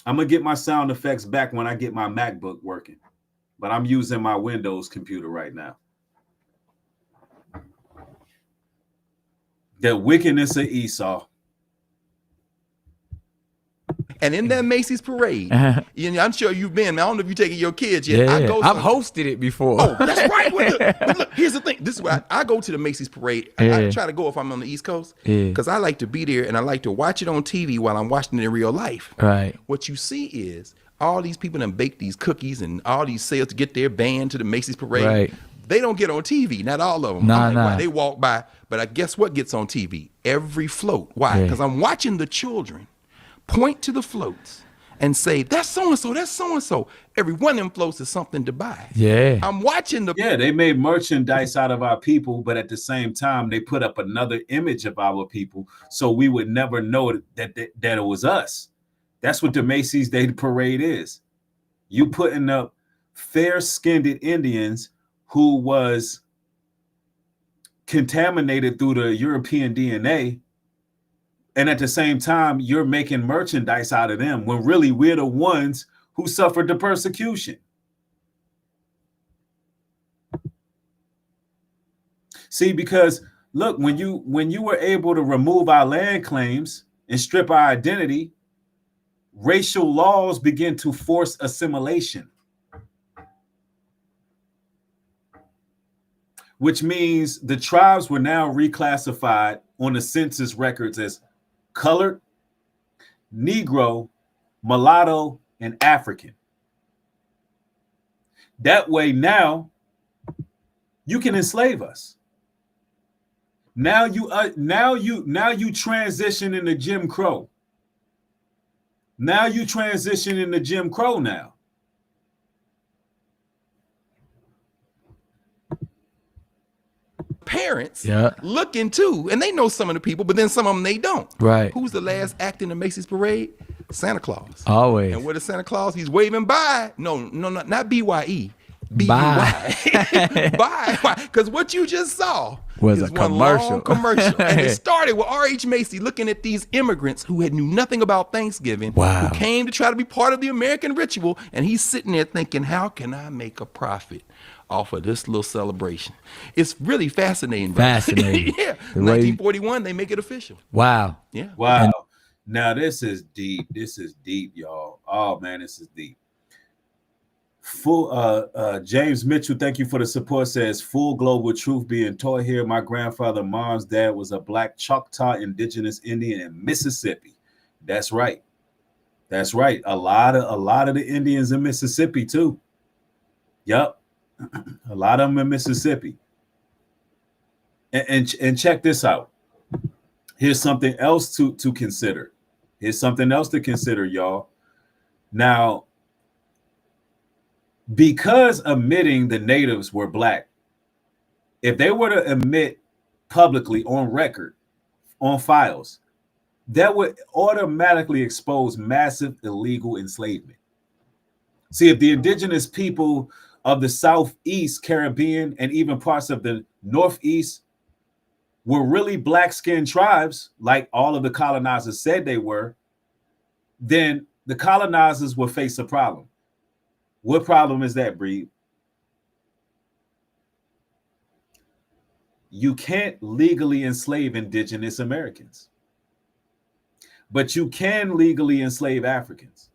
I'm going to get my sound effects back when I get my MacBook working. But I'm using my Windows computer right now. The wickedness of Esau. And in that Macy's parade, I'm sure you've been. I don't know if you're taking your kids yet. Yeah, I've hosted it before. Oh, that's right. But look, here's the thing. This is why I go to the Macy's parade. I try to go if I'm on the East Coast because I like to be there and I like to watch it on TV while I'm watching it in real life. Right. What you see is all these people that bake these cookies and all these sales to get their band to the Macy's parade. Right. They don't get on TV. Not all of them. Nah. They walk by. But I guess what gets on TV? Every float. Why? Because I'm watching the children point to the floats and say, that's so-and-so, that's so-and-so. Every one of them floats is something to buy. Yeah. I'm watching the... Yeah, they made merchandise out of our people, but at the same time, they put up another image of our people so we would never know that it was us. That's what the Macy's Day Parade is. You putting up fair-skinned Indians who was contaminated through the European DNA, and at the same time, you're making merchandise out of them when really we're the ones who suffered the persecution. See, because look, when you were able to remove our land claims and strip our identity, racial laws begin to force assimilation, which means the tribes were now reclassified on the census records as colored, Negro, mulatto, and African. That way now you can enslave us. Now you transition into Jim Crow. Now you transition into Jim Crow now. Parents looking too, and they know some of the people, but then some of them they don't. Right. Who's the last act in the Macy's parade? Santa Claus. Always. And what is Santa Claus? He's waving bye. No, not BYE. Bye. Bye. Why? Because what you just saw was is a one commercial. long commercial. And it started with R.H. Macy looking at these immigrants who had knew nothing about Thanksgiving, Wow. who came to try to be part of the American ritual, and he's sitting there thinking, how can I make a profit off of this little celebration? It's really fascinating. Fascinating. Yeah. 1941, they make it official. Wow. Yeah. Wow. Now this is deep. This is deep, y'all. Oh man, this is deep. James Mitchell, thank you for the support, says full global truth being taught here. My grandfather, mom's dad was a black Choctaw indigenous Indian in Mississippi. That's right. That's right. A lot of the Indians in Mississippi too. Yep. A lot of them in Mississippi. And check this out. Here's something else to consider. Here's something else to consider, y'all. Now, because admitting the natives were black, if they were to admit publicly on record, on files, that would automatically expose massive illegal enslavement. See, if the indigenous people of the Southeast Caribbean and even parts of the Northeast were really black-skinned tribes, like all of the colonizers said they were, then the colonizers will face a problem. What problem is that, Breed? You can't legally enslave indigenous Americans, but you can legally enslave Africans.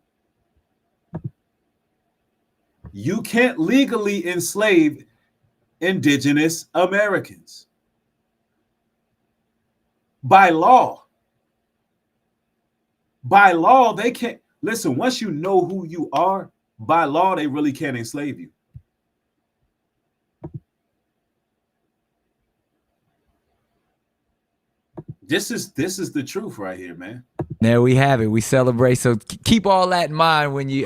You can't legally enslave indigenous Americans. By law, they can't. Listen, once you know who you are, by law, they really can't enslave you. This is the truth right here, man. There we have it. We celebrate. So keep all that in mind when you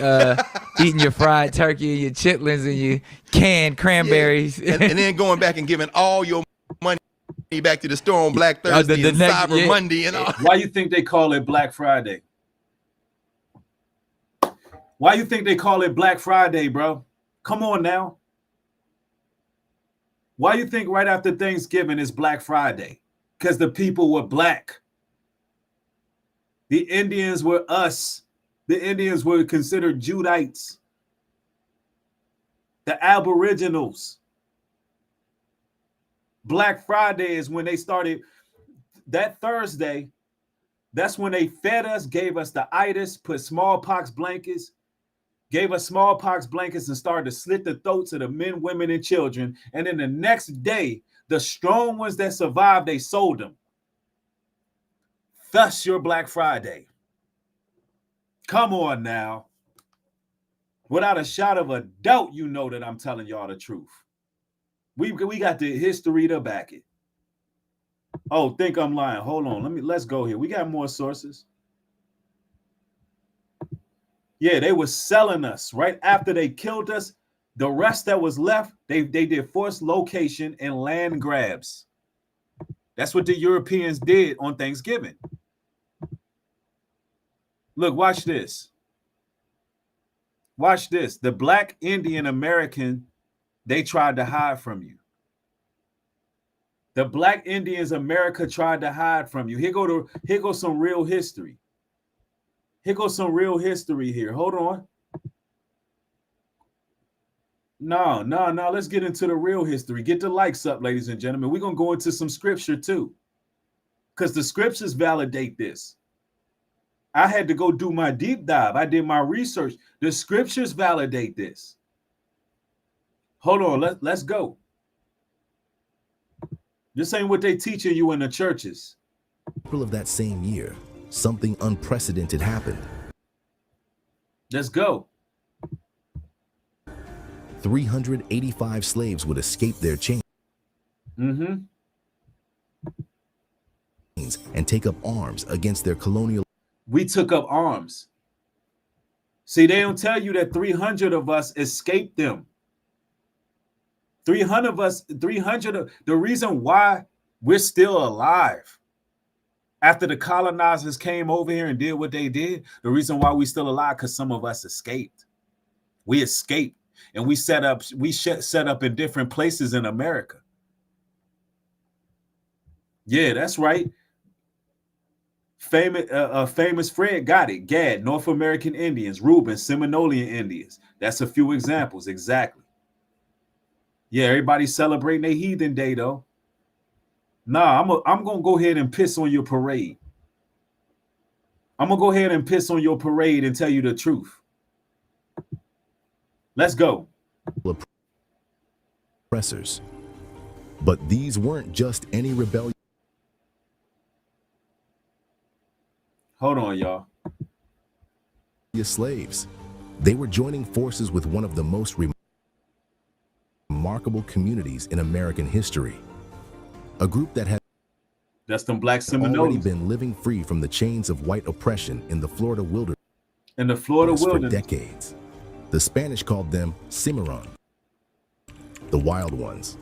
eating your fried turkey and your chitlins and your canned cranberries. Yeah. And then going back and giving all your money back to the store on Black Thursday the and next- Cyber yeah. Monday and all. Why you think they call it Black Friday? Why you think they call it Black Friday, bro? Come on now. Why you think right after Thanksgiving is Black Friday? Because the people were black. The Indians were us. The Indians were considered Judites. The Aboriginals. Black Friday is when they started. That Thursday, that's when they fed us, gave us the itis, put smallpox blankets, gave us smallpox blankets and started to slit the throats of the men, women, and children. And then the next day, the strong ones that survived, they sold them. Thus your Black Friday. Come on now. Without a shot of a doubt, you know that I'm telling y'all the truth. We got the history to back it. Oh, think I'm lying. Hold on. Let's go here. We got more sources. Yeah, they were selling us right after they killed us. The rest that was left, they did forced location and land grabs. That's what the Europeans did on Thanksgiving. Look, watch this. Watch this. The Black Indian American, they tried to hide from you. The Black Indians America tried to hide from you. Here go some real history. Here goes some real history here. Hold on. No. Let's get into the real history. Get the likes up, ladies and gentlemen. We're going to go into some scripture too. Because the scriptures validate this. I had to go do my deep dive. I did my research. The scriptures validate this. Hold on. Let's go. This ain't what they teaching you in the churches. April of that same year, something unprecedented happened. Let's go. 385 slaves would escape their chains and take up arms against their colonial. We took up arms. See, they don't tell you that 300 of us escaped them. 300 of us, the reason why we're still alive after the colonizers came over here and did what they did, the reason why we're still alive, because some of us escaped. We escaped and we set up in different places in America. Yeah, that's right. Famous Fred got it. Gad, North American Indians, Reuben, Seminolian Indians. That's a few examples. Exactly. Yeah, everybody's celebrating their heathen day, though. Nah, I'm gonna go ahead and piss on your parade. I'm gonna go ahead and piss on your parade and tell you the truth. Let's go. Oppressors. But these weren't just any rebellion. Hold on, y'all. Slaves. They were joining forces with one of the most remarkable communities in American history. A group that had That's them Black already Seminoles been living free from the chains of white oppression in the Florida wilderness in the Florida for wilderness. decades. The Spanish called them Cimarron, the Wild Ones.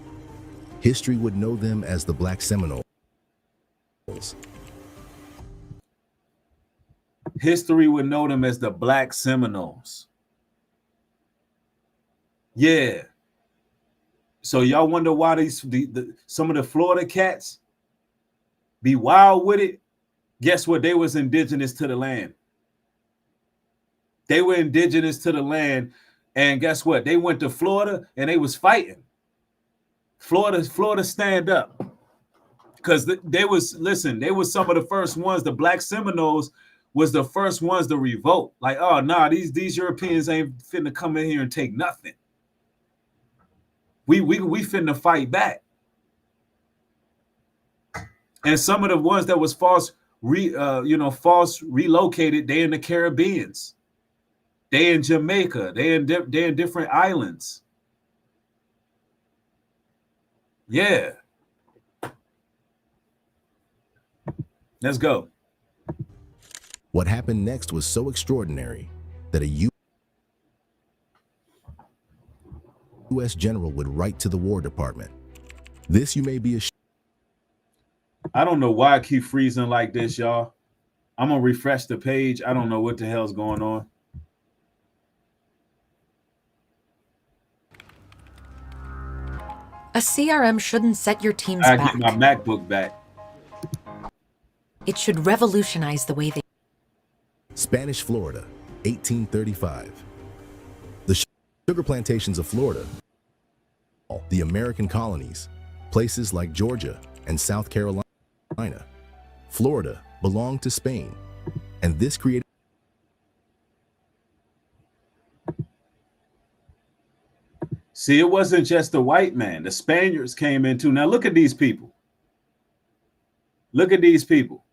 History would know them as the Black Seminoles. History would know them as the Black Seminoles. Yeah. So y'all wonder why some of the Florida cats be wild with it? Guess what? They was indigenous to the land. They were indigenous to the land, and guess what? They went to Florida and they was fighting. Florida stand up. Because they was some of the first ones. The Black Seminoles was the first ones to revolt. Like, oh nah, these Europeans ain't finna come in here and take nothing. We finna fight back. And some of the ones that was false relocated, they in the Caribbeans. They in Jamaica. They in different islands. Yeah. Let's go. What happened next was so extraordinary that a U.S. general would write to the War Department. This, you may be assured. I don't know why I keep freezing like this, y'all. I'm gonna refresh the page. I don't know what the hell's going on. A CRM shouldn't set your teams I back. get my MacBook back. It should revolutionize the way they... Spanish Florida, 1835. The sugar plantations of Florida, the American colonies, places like Georgia and South Carolina. Florida belonged to Spain, and this created See, it wasn't just the white man. The Spaniards came in too. Now look at these people. Look at these people.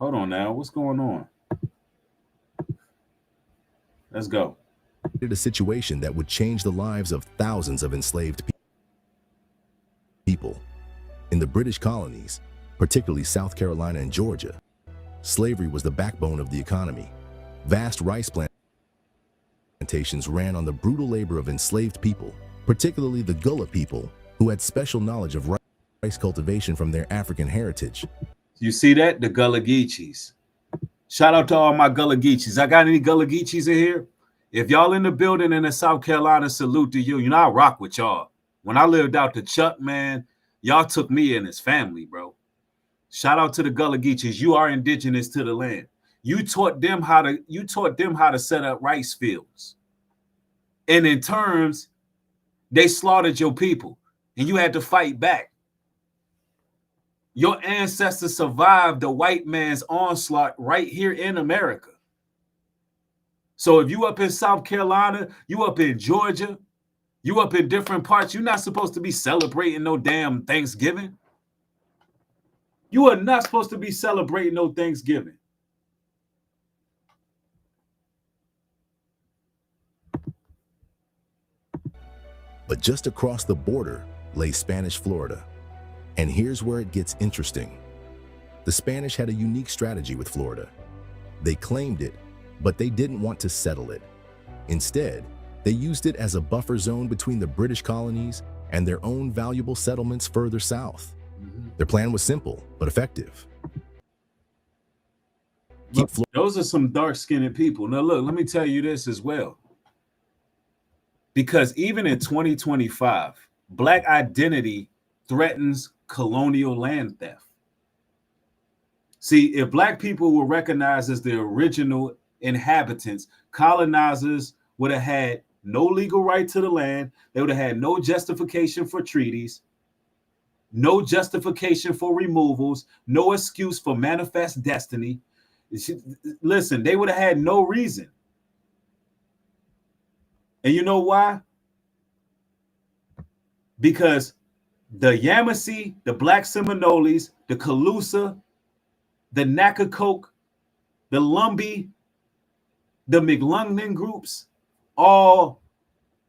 Hold on now. What's going on? Let's go. a situation that would change the lives of thousands of enslaved people. In the British colonies, particularly South Carolina and Georgia, slavery was the backbone of the economy. Vast rice plantations ran on the brutal labor of enslaved people, particularly the Gullah people, who had special knowledge of rice cultivation from their African heritage. You see that? The Gullah Geechees. Shout out to all my Gullah Geechees. I got any Gullah Geechees in here? If y'all in the building in the South Carolina, salute to you. You know, I rock with y'all. When I lived out to Chuck, man, y'all took me and his family, bro. Shout out to the Gullah Geechees. You are indigenous to the land. You taught them how to set up rice fields. And in terms, they slaughtered your people and you had to fight back. Your ancestors survived the white man's onslaught right here in America. So if you up in South Carolina, you up in Georgia, you up in different parts, you're not supposed to be celebrating no damn Thanksgiving. You are not supposed to be celebrating no Thanksgiving. But just across the border lay Spanish Florida. And here's where it gets interesting. The Spanish had a unique strategy with Florida. They claimed it, but they didn't want to settle it. Instead, they used it as a buffer zone between the British colonies and their own valuable settlements further south. Their plan was simple, but effective. Those are some dark-skinned people. Now, look, let me tell you this as well. Because even in 2025, Black identity threatens colonial land theft. See, if Black people were recognized as the original inhabitants, colonizers would have had no legal right to the land. They would have had no justification for treaties, no justification for removals, no excuse for manifest destiny. Listen, they would have had no reason. And you know why? Because the Yamasee, the Black Seminoles, the Calusa, the Nacogdoches, the Lumbee, the McLungnan groups, all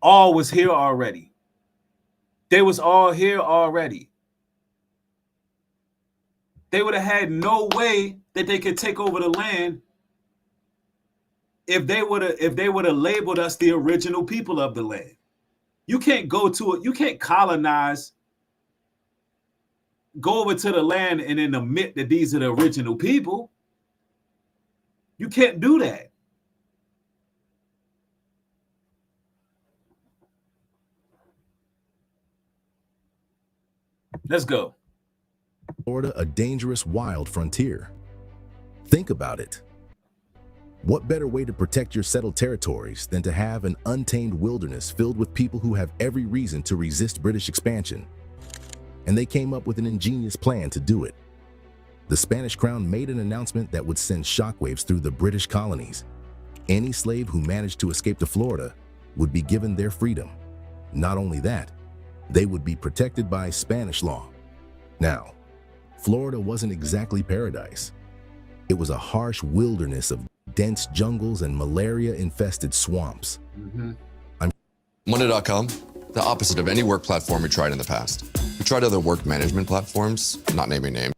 was here already. They was all here already. They would have had no way that they could take over the land if they would have labeled us the original people of the land. You can't go to it, you can't colonize, go over to the land and then admit that these are the original people. You can't do that. Let's go. Florida, a dangerous, wild frontier. Think about it. What better way to protect your settled territories than to have an untamed wilderness filled with people who have every reason to resist British expansion? And they came up with an ingenious plan to do it. The Spanish crown made an announcement that would send shockwaves through the British colonies. Any slave who managed to escape to Florida would be given their freedom. Not only that, they would be protected by Spanish law. Now, Florida wasn't exactly paradise. It was a harsh wilderness of dense jungles and malaria-infested swamps. Monday.com, the opposite of any work platform we tried in the past. We tried other work management platforms, not naming names.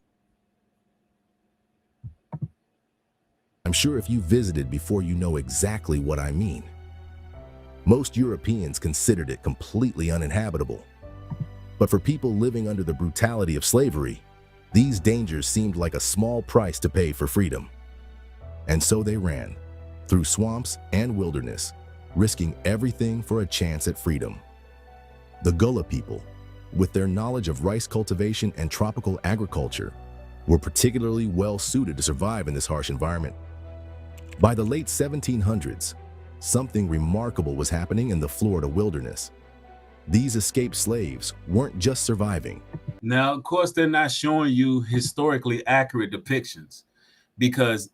I'm sure if you visited before, you know exactly what I mean. Most Europeans considered it completely uninhabitable. But for people living under the brutality of slavery, these dangers seemed like a small price to pay for freedom. And so they ran, through swamps and wilderness, risking everything for a chance at freedom. The Gullah people, with their knowledge of rice cultivation and tropical agriculture, were particularly well suited to survive in this harsh environment. By the late 1700s, something remarkable was happening in the Florida wilderness. These escaped slaves weren't just surviving. Now, of course, they're not showing you historically accurate depictions because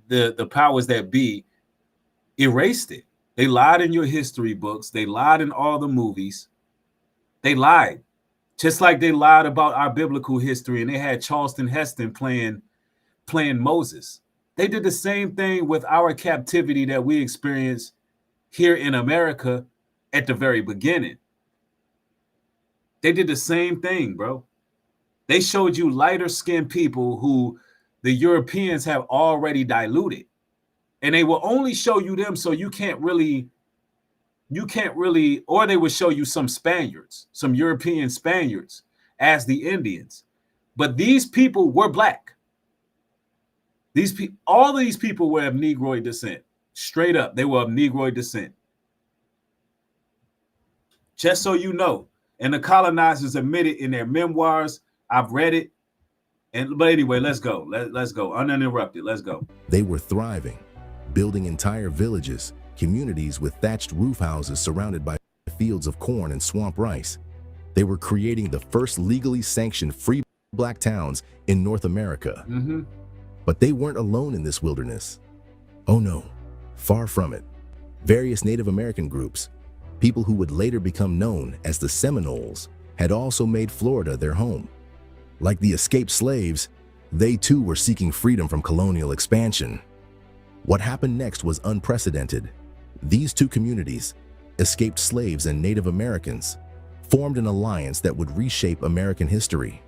the powers that be erased it. They lied in your history books. They lied in all the movies. They lied. Just like they lied about our biblical history and they had Charleston Heston playing Moses. They did the same thing with our captivity that we experienced here in America at the very beginning. They did the same thing, bro. They showed you lighter skinned people who the Europeans have already diluted. And they will only show you them so you can't really, or they would show you some Spaniards, some European Spaniards as the Indians. But these people were black. All of these people were of Negroid descent. Straight up, they were of Negroid descent. Just so you know. And the colonizers admitted in their memoirs. I've read it. But anyway, let's go. Let's go. Uninterrupted. Let's go. They were thriving, building entire villages, communities with thatched roof houses surrounded by fields of corn and swamp rice. They were creating the first legally sanctioned free black towns in North America. Mm-hmm. But they weren't alone in this wilderness. Oh no, far from it. Various Native American groups, people who would later become known as the Seminoles, had also made Florida their home. Like the escaped slaves, they too were seeking freedom from colonial expansion. What happened next was unprecedented. These two communities, escaped slaves and Native Americans, formed an alliance that would reshape American history.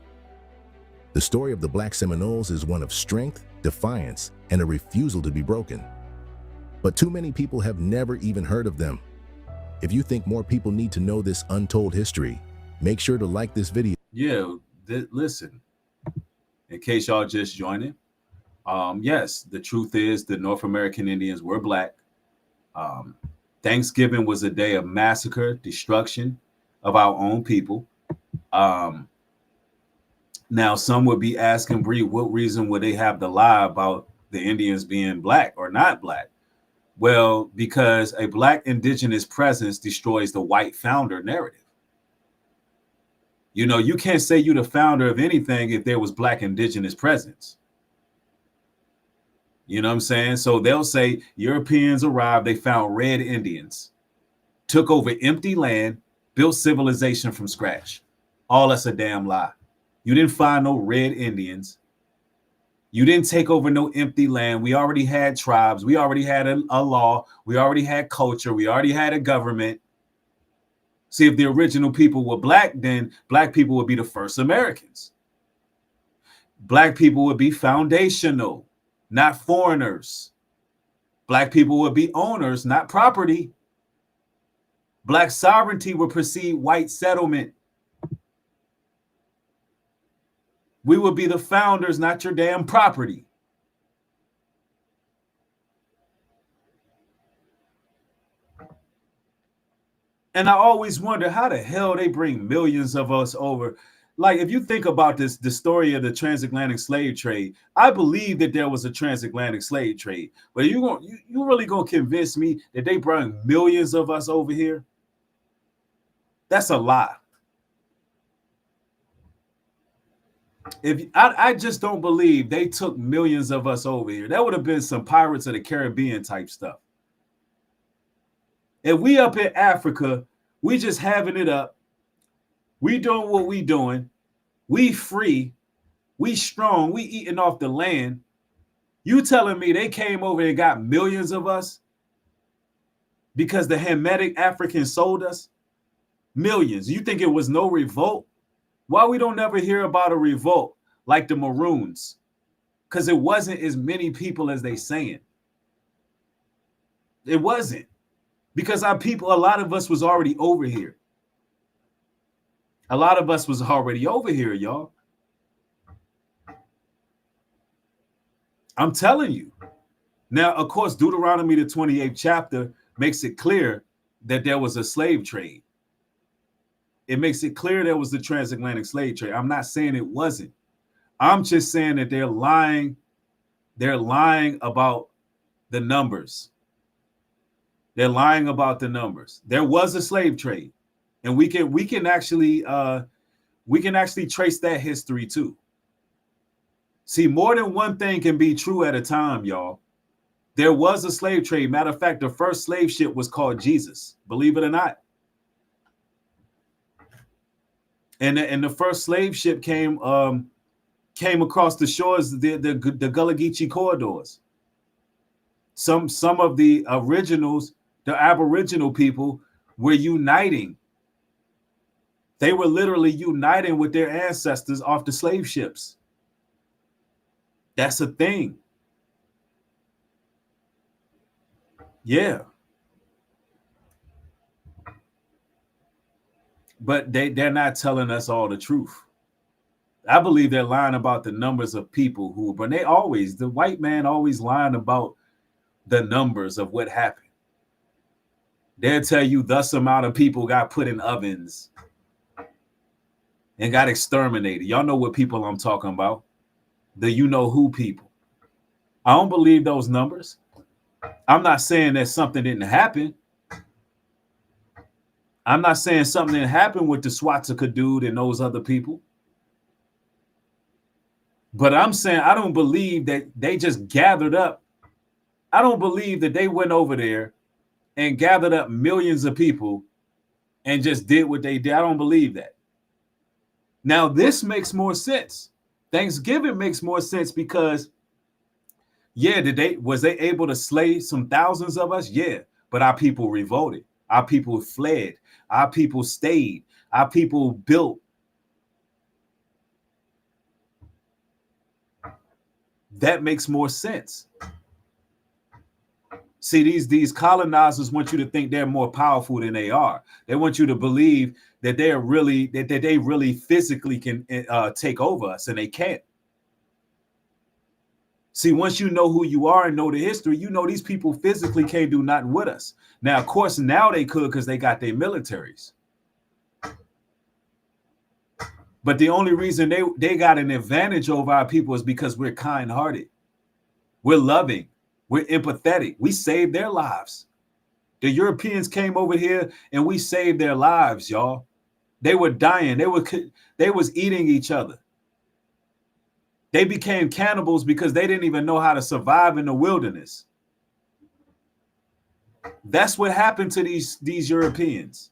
The story of the Black Seminoles is one of strength, defiance, and a refusal to be broken. But too many people have never even heard of them. If you think more people need to know this untold history, make sure to like this video. Yeah, listen, in case y'all just joining, yes, the truth is the North American Indians were black. Thanksgiving was a day of massacre, destruction of our own people. Now, some would be asking, Bree, what reason would they have to lie about the Indians being black or not black? Well, because a black indigenous presence destroys the white founder narrative. You know, you can't say you're the founder of anything if there was black indigenous presence. You know what I'm saying? So they'll say Europeans arrived, they found red Indians, took over empty land, built civilization from scratch. All that's a damn lie. You didn't find no red Indians. You didn't take over no empty land. We already had tribes. We already had a law. We already had culture. We already had a government. See, if the original people were black, then black people would be the first Americans. Black people would be foundational, not foreigners. Black people would be owners, not property. Black sovereignty would precede white settlement. We would be the founders, not your damn property. And I always wonder how the hell they bring millions of us over. Like, if you think about this, the story of the transatlantic slave trade, I believe that there was a transatlantic slave trade. But you really gonna convince me that they brought millions of us over here? That's a lie. I just don't believe they took millions of us over here. That would have been some Pirates of the Caribbean type stuff. If we up in Africa, we just having it up. We doing what we doing. We free. We strong. We eating off the land. You telling me they came over and got millions of us because the Hamitic Africans sold us? Millions. You think it was no revolt? Why we don't never hear about a revolt like the Maroons? because it wasn't as many people as they saying. It wasn't, because our people, a lot of us was already over here. A lot of us was already over here, y'all. I'm telling you. Now, of course, Deuteronomy, the 28th chapter, makes it clear that there was a slave trade. It makes it clear there was the transatlantic slave trade. I'm not saying it wasn't. I'm just saying that they're lying. They're lying about the numbers. They're lying about the numbers. There was a slave trade, and we can actually trace that history too. See, more than one thing can be true at a time, y'all. There was a slave trade. Matter of fact, the first slave ship was called Jesus, believe it or not. And the first slave ship came across the shores, the Gullah Geechee corridors. Some of the originals, the Aboriginal people, were uniting. They were literally uniting with their ancestors off the slave ships. That's a thing. Yeah. But they're not telling us all the truth. I believe they're lying about the numbers of people who, but the white man always lying about the numbers of what happened. They'll tell you thus amount of people got put in ovens and got exterminated. Y'all know what people I'm talking about. The you know who people. I don't believe those numbers. I'm not saying that something didn't happen. I'm not saying something didn't happen with the Swastika dude and those other people. But I'm saying I don't believe that they just gathered up. I don't believe that they went over there and gathered up millions of people and just did what they did. I don't believe that. Now, this makes more sense. Thanksgiving makes more sense because, yeah, was they able to slay some thousands of us? Yeah, but our people revolted. Our people fled. Our people stayed. Our people built. That makes more sense. See, these colonizers want you to think they're more powerful than they are. They want you to believe that they really physically can take over us, and they can't. See, once you know who you are and know the history, you know these people physically can't do nothing with us. Now, of course, now they could because they got their militaries. But the only reason they got an advantage over our people is because we're kind-hearted. We're loving. We're empathetic. We saved their lives. The Europeans came over here and we saved their lives, y'all. They were dying. They was eating each other. They became cannibals because they didn't even know how to survive in the wilderness. That's what happened to these Europeans.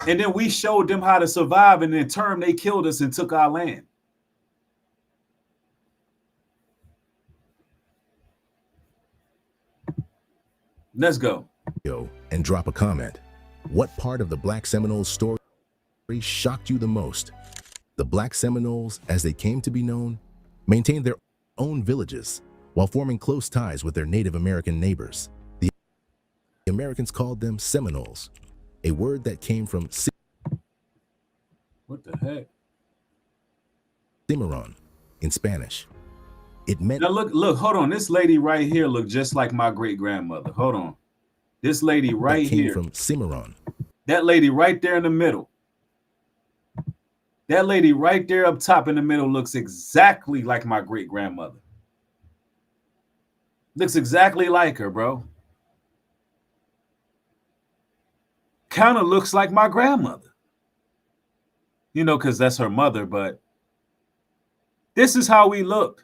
And then we showed them how to survive, and in turn, they killed us and took our land. Let's go. And drop a comment. What part of the Black Seminoles story shocked you the most? The Black Seminoles, as they came to be known, maintained their own villages while forming close ties with their Native American neighbors. The Americans called them Seminoles, a word that came from what the heck? Cimarron in Spanish. It meant. Now look, hold on. This lady right here looked just like my great grandmother. Hold on. This lady right came here. From Cimarron. That lady right there in the middle. That lady right there up top in the middle looks exactly like my great grandmother. Looks exactly like her, bro. Kind of looks like my grandmother. You know, because that's her mother, but this is how we look.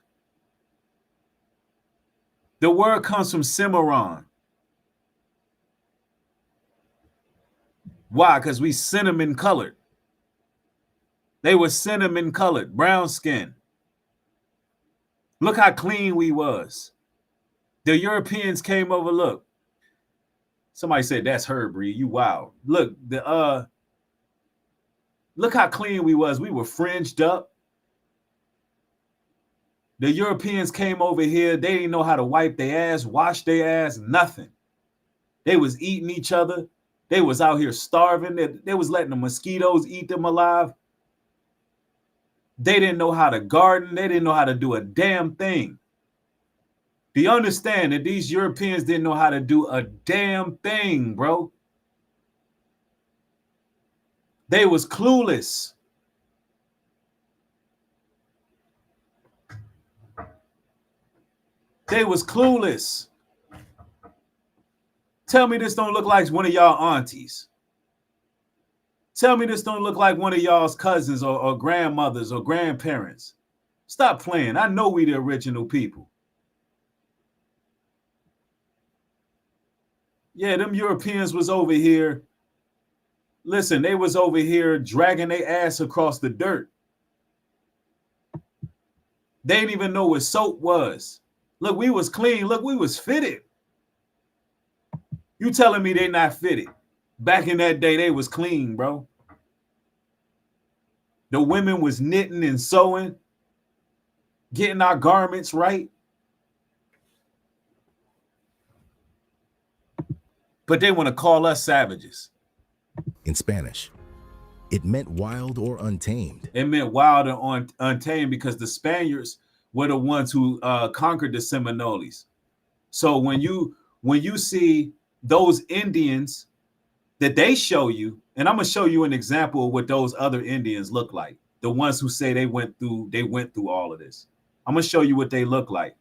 The word comes from Cimarron. Why? Because we cinnamon colored. They were cinnamon colored, brown skin. Look how clean we was. The Europeans came over, look. Somebody said, that's her, Bree. You wild. Look, look how clean we was. We were fringed up. The Europeans came over here. They didn't know how to wipe their ass, wash their ass, nothing. They was eating each other. They was out here starving. They was letting the mosquitoes eat them alive. They didn't know how to garden. They didn't know how to do a damn thing. Do you understand that these Europeans didn't know how to do a damn thing, bro? They was clueless. They was clueless. Tell me this don't look like one of y'all aunties. Tell me this don't look like one of y'all's cousins or grandmothers or grandparents. Stop playing. I know we the original people. Yeah, them Europeans was over here. Listen, they was over here dragging their ass across the dirt. They didn't even know what soap was. Look, we was clean. Look, we was fitted. You telling me they not fitted? Back in that day, they was clean, bro. The women was knitting and sewing, getting our garments right. But they want to call us savages. In Spanish, it meant wild or untamed. It meant wild and untamed because the Spaniards were the ones who conquered the Seminoles. So when you see those Indians that they show you, and I'm gonna show you an example of what those other Indians look like, the ones who say they went through all of this. I'm gonna show you what they look like.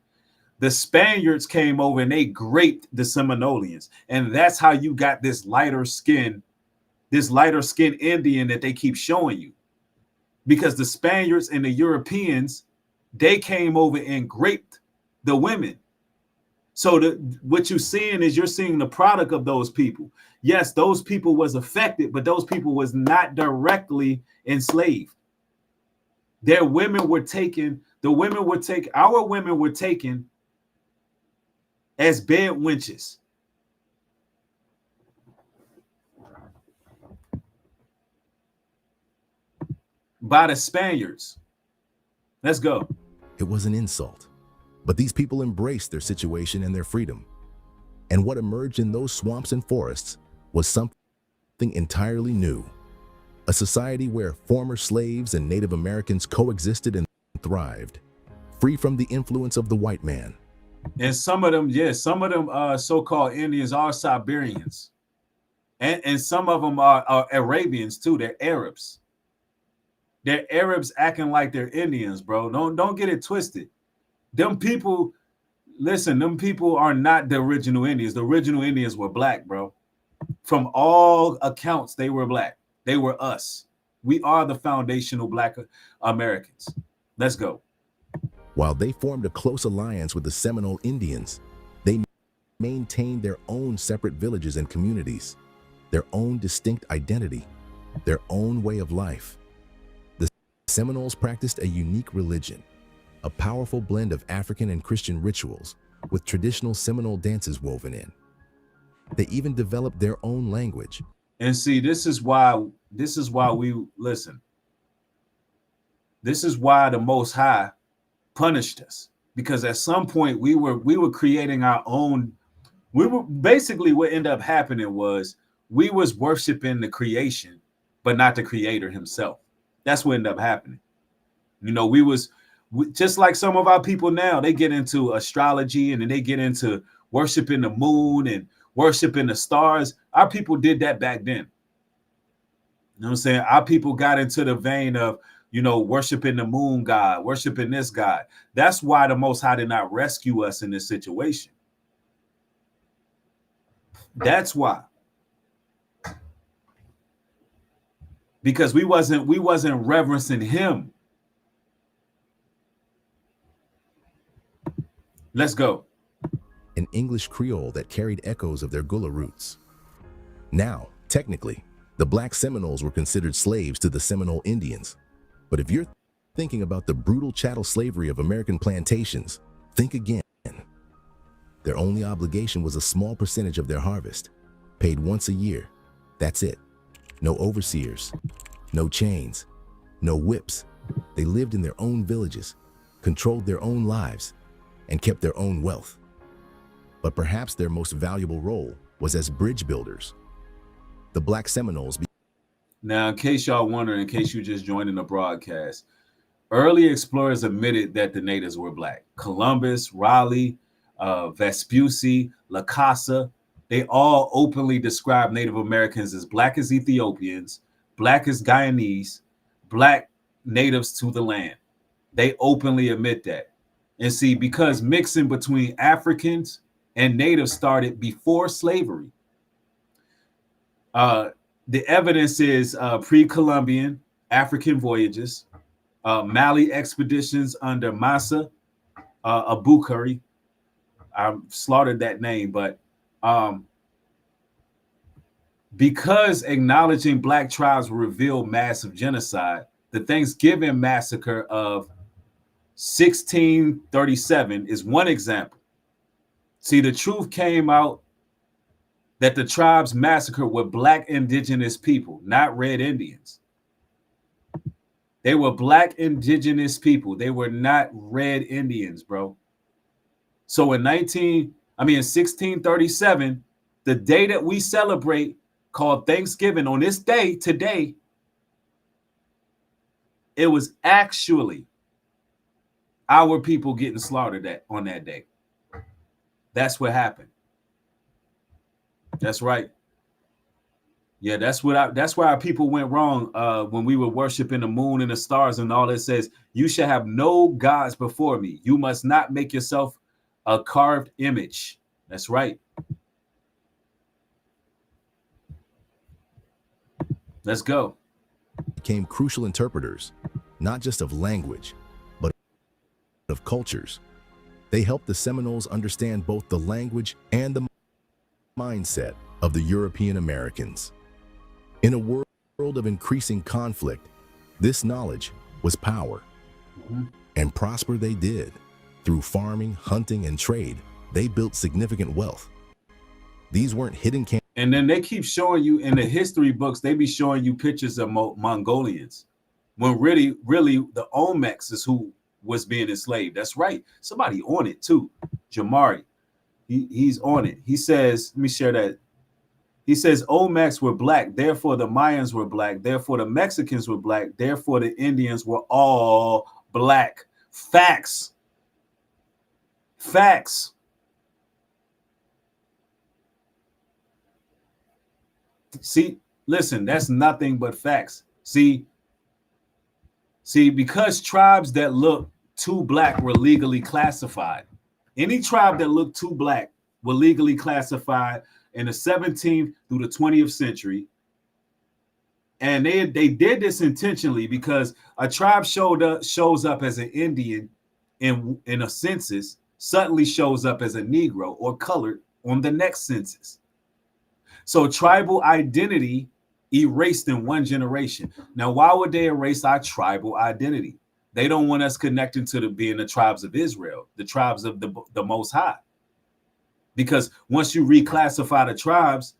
The Spaniards came over and they graped the Seminoleans, and that's how you got this lighter skin Indian that they keep showing you, because the Spaniards and the Europeans, they came over and graped the women. So what you're seeing is you're seeing the product of those people. Yes, those people was affected, but those people was not directly enslaved. Our women were taken as bed wenches. By the Spaniards. Let's go. It was an insult, but these people embraced their situation and their freedom. And what emerged in those swamps and forests was something entirely new. A society where former slaves and Native Americans coexisted and thrived, free from the influence of the white man. And some of them so-called Indians are Siberians. And some of them are Arabians too. They're Arabs. They're Arabs acting like they're Indians, bro. Don't get it twisted. Them people are not the original Indians. The original Indians were black, bro. From all accounts, they were black. They were us. We are the foundational black Americans. Let's go. While they formed a close alliance with the Seminole Indians, they maintained their own separate villages and communities, their own distinct identity, their own way of life. The Seminoles practiced a unique religion, a powerful blend of African and Christian rituals with traditional Seminole dances woven in. They even developed their own language. And see, this is why we listen. This is why the Most High punished us, because at some point we were creating our own. We were basically, what ended up happening was we was worshiping the creation, but not the Creator Himself. That's what ended up happening. You know, just like some of our people now, they get into astrology and then they get into worshiping the moon and worshiping the stars. Our people did that back then. You know what I'm saying? Our people got into the vein of, worshiping the moon god, worshiping this god. That's why the Most High did not rescue us in this situation. That's why. Because we wasn't reverencing Him. Let's go. An English Creole that carried echoes of their Gullah roots. Now, technically, the Black Seminoles were considered slaves to the Seminole Indians. But if you're thinking about the brutal chattel slavery of American plantations, think again. Their only obligation was a small percentage of their harvest, paid once a year. That's it. No overseers, no chains, no whips. They lived in their own villages, controlled their own lives, and kept their own wealth. But perhaps their most valuable role was as bridge builders. The Black Seminoles. Now, in case y'all wondering, in case you just joined in the broadcast, early explorers admitted that the natives were black. Columbus, Raleigh, Vespucci, La Casa, they all openly described Native Americans as black as Ethiopians, black as Guyanese, black natives to the land. They openly admit that. And see, because mixing between Africans and natives started before slavery. The evidence is pre-Columbian African voyages, Mali expeditions under Massa Abukari. I slaughtered that name, but because acknowledging black tribes revealed massive genocide, the Thanksgiving massacre of 1637 is one example. See, the truth came out that the tribes massacred were black indigenous people, not red Indians. They were black indigenous people. They were not red Indians, bro. So in 1637, the day that we celebrate called Thanksgiving, on this day today, it was actually our people getting slaughtered on that day. That's what happened. That's right. Yeah, that's why our people went wrong when we were worshiping the moon and the stars and all. It says, you shall have no gods before me. You must not make yourself a carved image. That's right. Let's go. Became crucial interpreters, not just of language, but of cultures. They helped the Seminoles understand both the language and the mindset of the European Americans. In a world of increasing conflict, this knowledge was power. And prosper they did. Through farming, hunting, and trade, they built significant wealth. These weren't hidden camps. And then they keep showing you in the history books, they be showing you pictures of Mongolians, when really the Olmecs is who was being enslaved. That's right. Somebody on it too. Jamari. He's on it. He says, let me share that. He says Olmecs were black, therefore the Mayans were black, therefore the Mexicans were black, therefore the Indians were all black. Facts. Facts. See, listen, that's nothing but facts. See, because tribes that look too black were legally classified. Any tribe that looked too black were legally classified in the 17th through the 20th century. And they did this intentionally because a tribe shows up as an Indian in a census, suddenly shows up as a Negro or colored on the next census. So tribal identity erased in one generation. Now, why would they erase our tribal identity? They don't want us connecting to being the tribes of Israel, the tribes of the Most High. Because once you reclassify the tribes,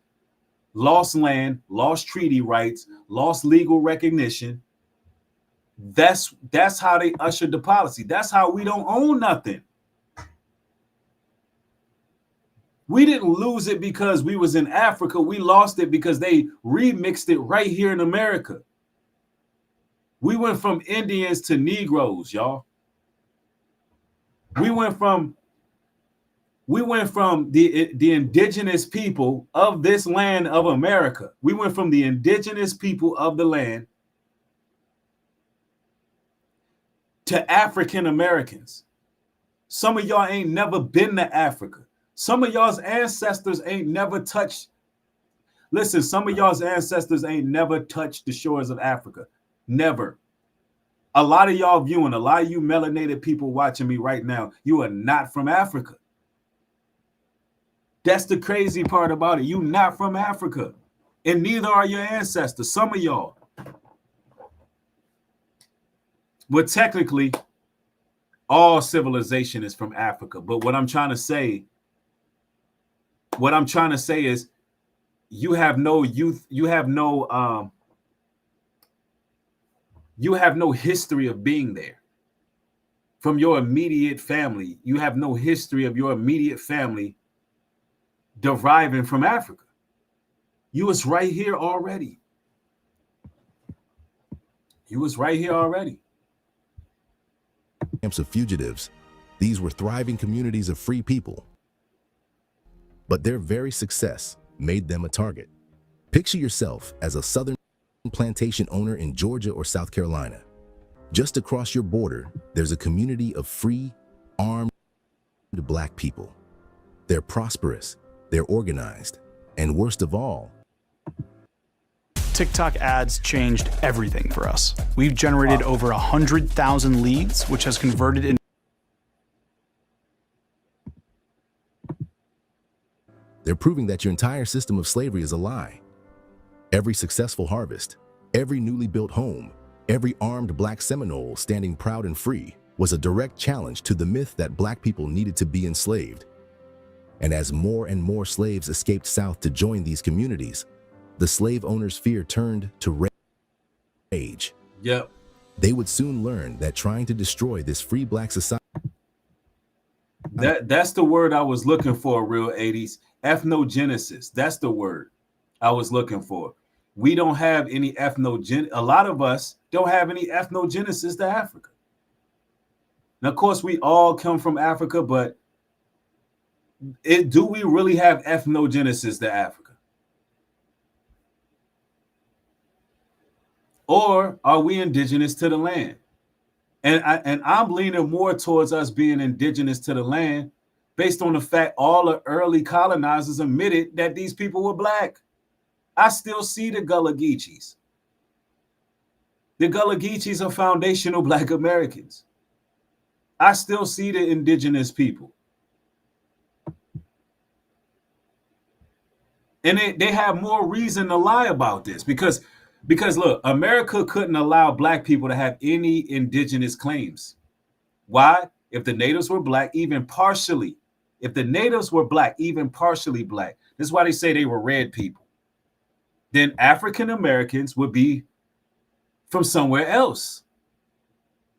lost land, lost treaty rights, lost legal recognition, that's how they ushered the policy. That's how we don't own nothing. We didn't lose it because we was in Africa. We lost it because they remixed it right here in America. We went from Indians to Negroes, y'all. We went from the indigenous people of this land of America. We went from the indigenous people of the land to African Americans. Some of y'all ain't never been to Africa. Some of y'all's ancestors ain't never touched. Listen, some of y'all's ancestors ain't never touched the shores of Africa. Never. A lot of y'all viewing, a lot of you melanated people watching me right now, you are not from Africa. That's the crazy part about it. You not from Africa. And neither are your ancestors. Some of y'all. But technically, all civilization is from Africa. But what I'm trying to say is you have no history of being there. from your immediate family. You have no history of your immediate family deriving from Africa. You was right here already. You was right here already. Camps of fugitives, these were thriving communities of free people. But their very success made them a target. Picture yourself as a southern plantation owner in Georgia or South Carolina. Just across your border, there's a community of free, armed black people. They're prosperous, they're organized, and worst of all, TikTok ads changed everything for us. We've generated over 100,000 leads, which has converted in. they're proving that your entire system of slavery is a lie. Every successful harvest, every newly built home, every armed black Seminole standing proud and free was a direct challenge to the myth that black people needed to be enslaved. And as more and more slaves escaped south to join these communities, the slave owners' fear turned to rage. Yep. They would soon learn that trying to destroy this free black society. That's the word I was looking for, real 80s. Ethnogenesis. That's the word I was looking for. We don't have any a lot of us don't have any ethnogenesis to Africa. Now, of course, we all come from Africa, but do we really have ethnogenesis to Africa? Or are we indigenous to the land? And I'm leaning more towards us being indigenous to the land based on the fact all the early colonizers admitted that these people were black. I still see the Gullah Geechees. The Gullah Geechees are foundational black Americans. I still see the indigenous people. And they have more reason to lie about this because look, America couldn't allow black people to have any indigenous claims. Why? If the natives were black, even partially, if the natives were black, even partially black, this is why they say they were red people. Then African Americans would be from somewhere else.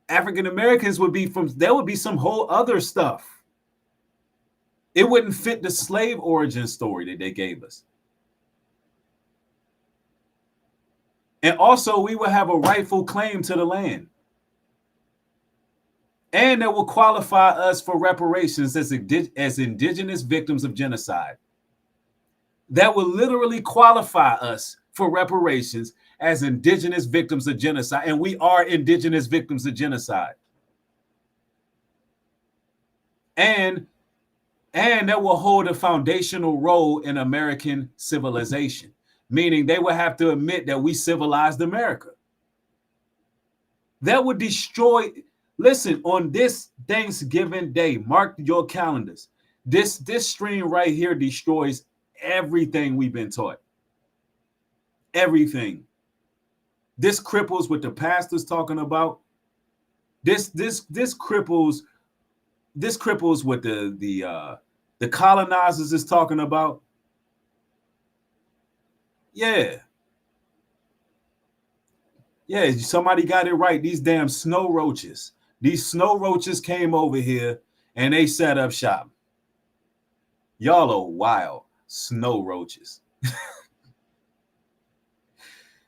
African Americans would be there would be some whole other stuff. It wouldn't fit the slave origin story that they gave us. And also, we would have a rightful claim to the land. And that will qualify us for reparations as indigenous victims of genocide. That will literally qualify us for reparations as indigenous victims of genocide. And we are indigenous victims of genocide. And that will hold a foundational role in American civilization. Meaning they would have to admit that we civilized America. That would destroy, listen, on this Thanksgiving Day, mark your calendars. This stream right here destroys everything we've been taught. Everything. This cripples what the pastor's talking about. This cripples what the colonizers is talking about. Yeah, somebody got it right. These damn snow roaches. These snow roaches came over here and they set up shop. Y'all are wild. Snow roaches.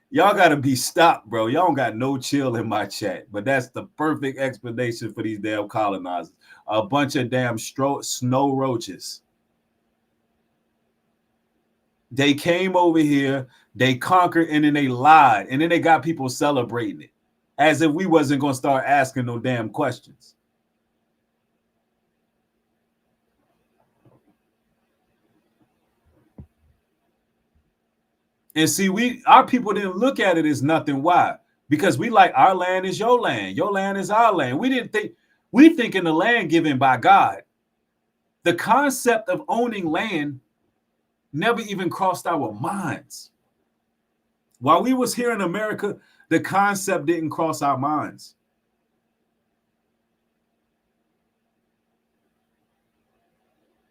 Y'all got to be stopped, bro. Y'all don't got no chill in my chat. But that's the perfect explanation for these damn colonizers. A bunch of damn snow roaches. They came over here, they conquered, and then they lied. And then they got people celebrating it. As if we wasn't going to start asking no damn questions. And see, our people didn't look at it as nothing. Why? Because we like our land is your land. Your land is our land. We think in the land given by God. The concept of owning land never even crossed our minds. While we was here in America, the concept didn't cross our minds.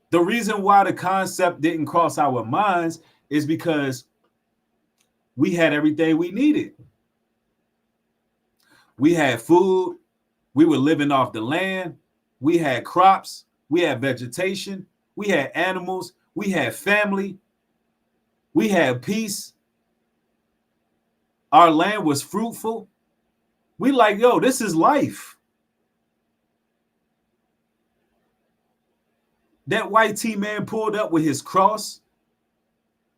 The reason why the concept didn't cross our minds is because we had everything we needed. We had food, We were living off the land. We had crops. We had vegetation. We had animals. We had family. We had peace. Our land was fruitful. We like, yo, this is life. That white T-man pulled up with his cross.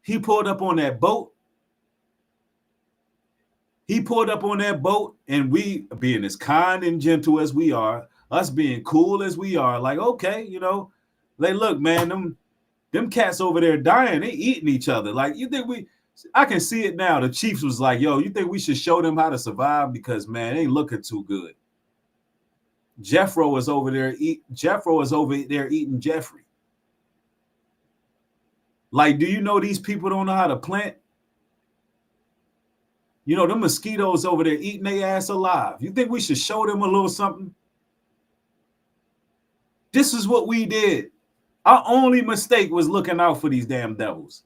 He pulled up on that boat. He pulled up on that boat, and we, being as kind and gentle as we are, us being cool as we are, like, okay, you know, like, look, man, them cats over there dying, they eating each other. Like, you think I can see it now. The Chiefs was like, yo, you think we should show them how to survive? Because, man, they ain't looking too good. Jeffro is over there eating Jeffrey. Like, do you know these people don't know how to plant? You know, them mosquitoes over there eating their ass alive. You think we should show them a little something? This is what we did. Our only mistake was looking out for these damn devils.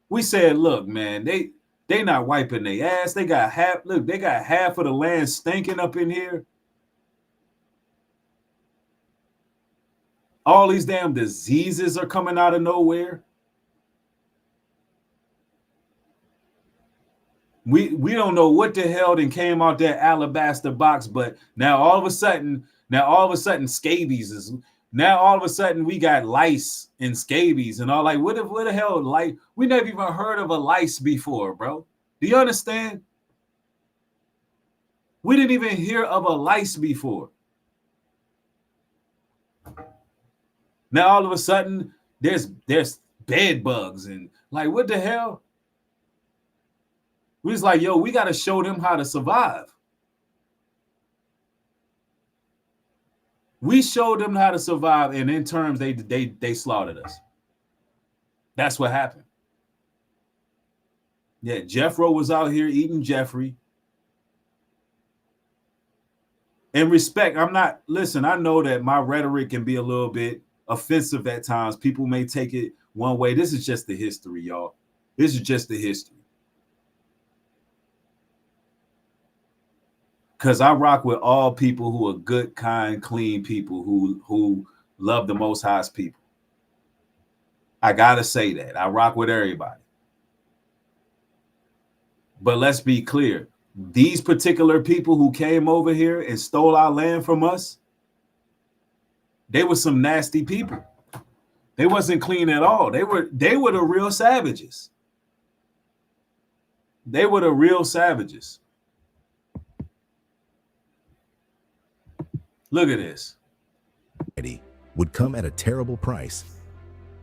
We said, look, man, they not wiping their ass. They got half of the land stinking up in here. All these damn diseases are coming out of nowhere. We don't know what the hell then came out that alabaster box, but now all of a sudden scabies is now all of a sudden we got lice and scabies and all. Like, what the hell? Like, we never even heard of a lice before, bro. Do you understand? We didn't even hear of a lice before. Now all of a sudden there's bed bugs and like, what the hell? We was like, yo, we got to show them how to survive. We showed them how to survive, and in terms they slaughtered us. That's what happened. Yeah, Jeffro was out here eating Jeffrey. And respect, I know that my rhetoric can be a little bit offensive at times. People may take it one way. This is just the history, y'all. This is just the history. Because I rock with all people who are good, kind, clean people who love the Most High's people. I got to say that. I rock with everybody. But let's be clear. These particular people who came over here and stole our land from us, they were some nasty people. They wasn't clean at all. They were the real savages. They were the real savages. Look at this. Would come at a terrible price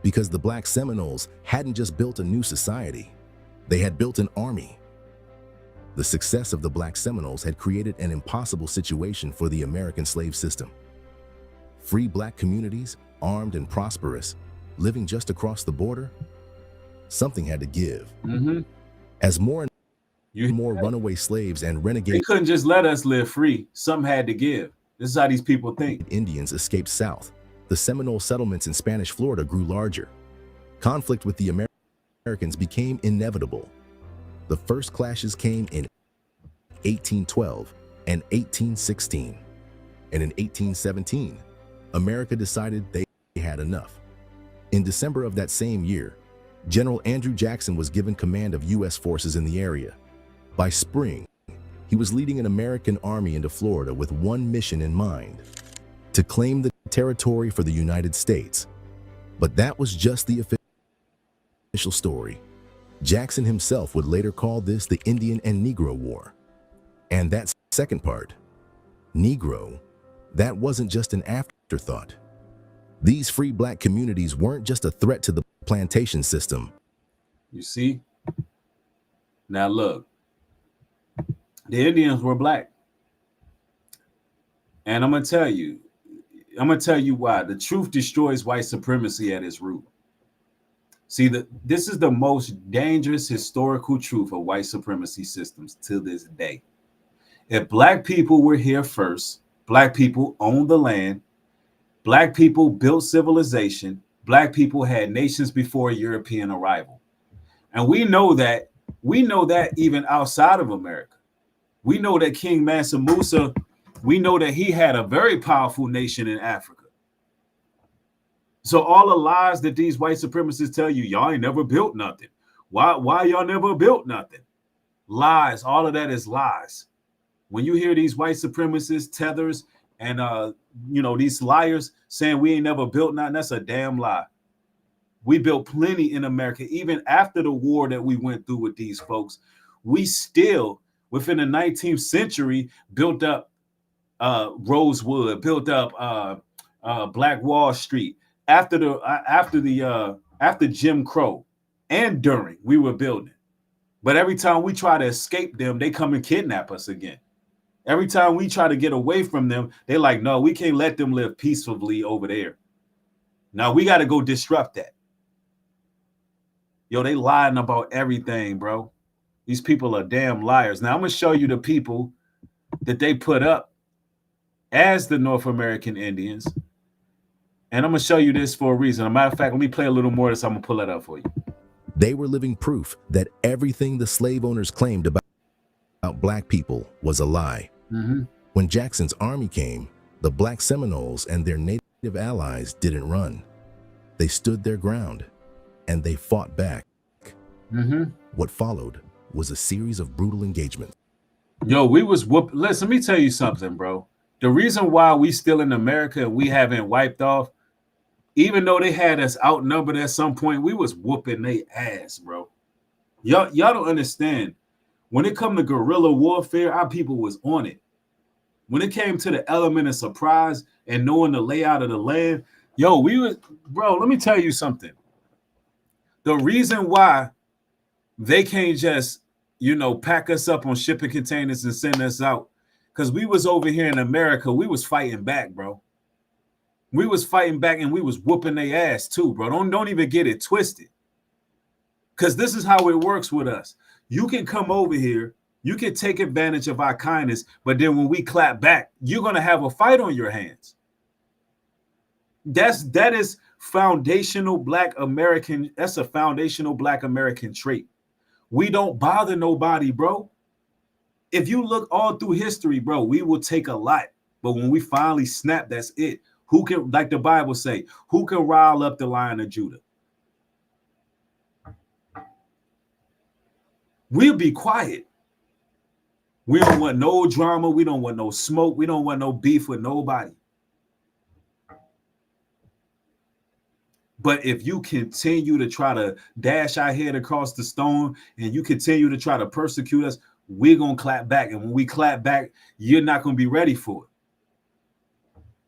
because the Black Seminoles hadn't just built a new society, they had built an army. The success of the Black Seminoles had created an impossible situation for the American slave system. Free Black communities, armed and prosperous, living just across the border. Something had to give. As more and more runaway slaves and renegade, they couldn't just let us live free. Something had to give. This is how these people think. Indians escaped south. The Seminole settlements in Spanish Florida grew larger. Conflict with the Americans became inevitable. The first clashes came in 1812 and 1816. And in 1817, America decided they had enough. In December of that same year, General Andrew Jackson was given command of U.S. forces in the area. By spring, he was leading an American army into Florida with one mission in mind: to claim the territory for the United States. But that was just the official story. Jackson himself would later call this the Indian and Negro War. And that second part, Negro, that wasn't just an afterthought. These free Black communities weren't just a threat to the plantation system. You see? Now look, the Indians were Black. And I'm going to tell you why. The truth destroys white supremacy at its root. See, this is the most dangerous historical truth of white supremacy systems to this day. If Black people were here first, Black people owned the land, Black people built civilization, Black people had nations before European arrival. And we know that We know that even outside of America. We know that King Mansa Musa, we know that he had a very powerful nation in Africa. So all the lies that these white supremacists tell you, y'all ain't never built nothing. Why y'all never built nothing? Lies. All of that is lies. When you hear these white supremacists, tethers, and these liars saying we ain't never built nothing, that's a damn lie. We built plenty in America. Even after the war that we went through with these folks, we still, within the 19th century, built up Rosewood, built up Black Wall Street. After Jim Crow and during, we were building. But every time we try to escape them, they come and kidnap us again. Every time we try to get away from them, they're like, no, we can't let them live peacefully over there. Now we got to go disrupt that. Yo, they lying about everything, bro. These people are damn liars. Now I'm going to show you the people that they put up as the North American Indians. And I'm going to show you this for a reason. As a matter of fact, let me play a little more of this. I'm going to pull it up for you. They were living proof that everything the slave owners claimed about black people was a lie. Mm-hmm. When Jackson's army came, the black Seminoles and their native allies didn't run. They stood their ground, and they fought back. Mm-hmm. What followed was a series of brutal engagements. Yo, we was whooped. Listen, let me tell you something, bro. The reason why we still in America and we haven't wiped off, even though they had us outnumbered at some point, we was whooping their ass, bro. Y'all don't understand. When it come to guerrilla warfare, our people was on it. When it came to the element of surprise and knowing the layout of the land, yo, we was, bro, let me tell you something. The reason why they can't just, pack us up on shipping containers and send us out, because we was over here in America, we was fighting back, bro. We was fighting back and we was whooping their ass too, bro. Don't even get it twisted. Because this is how it works with us. You can come over here, you can take advantage of our kindness, but then when we clap back, you're going to have a fight on your hands. That is foundational Black American. That's a foundational Black American trait. We don't bother nobody, bro. If you look all through history, bro, we will take a lot. But when we finally snap, that's it. Who can, like the Bible say, who can rile up the Lion of Judah? We'll be quiet. We don't want no drama. We don't want no smoke. We don't want no beef with nobody. But if you continue to try to dash our head across the stone and you continue to try to persecute us, we're going to clap back. And when we clap back, you're not going to be ready for it.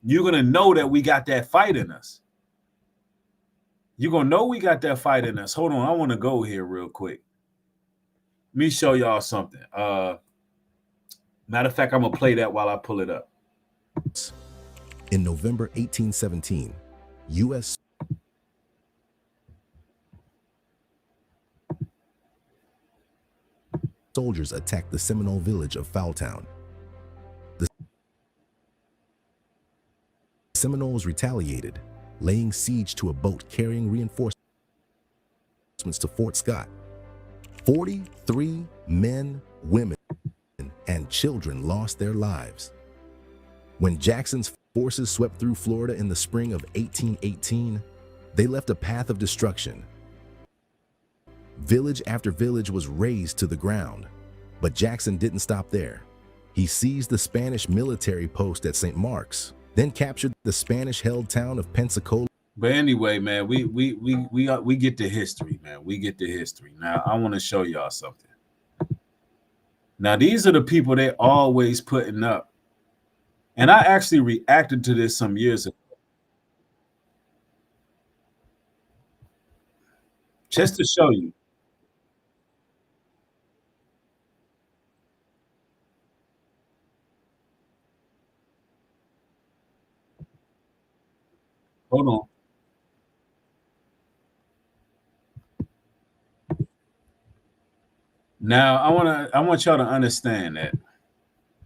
You're going to know that we got that fight in us. You're going to know we got that fight in us. Hold on. I want to go here real quick. Let me show y'all something. Matter of fact, I'm going to play that while I pull it up. In November 1817, U.S. soldiers attacked the Seminole village of Foultown. The Seminoles retaliated, laying siege to a boat carrying reinforcements to Fort Scott. 43 men, women, and children lost their lives. When Jackson's forces swept through Florida in the spring of 1818, they left a path of destruction. Village after village was razed to the ground, but Jackson didn't stop there. He seized the Spanish military post at St. Mark's, then captured the Spanish-held town of Pensacola. But anyway, man, we get the history, man. We get the history. Now, I want to show y'all something. Now, these are the people they always putting up. And I actually reacted to this some years ago. Just to show you. Hold on. Now, I want y'all to understand that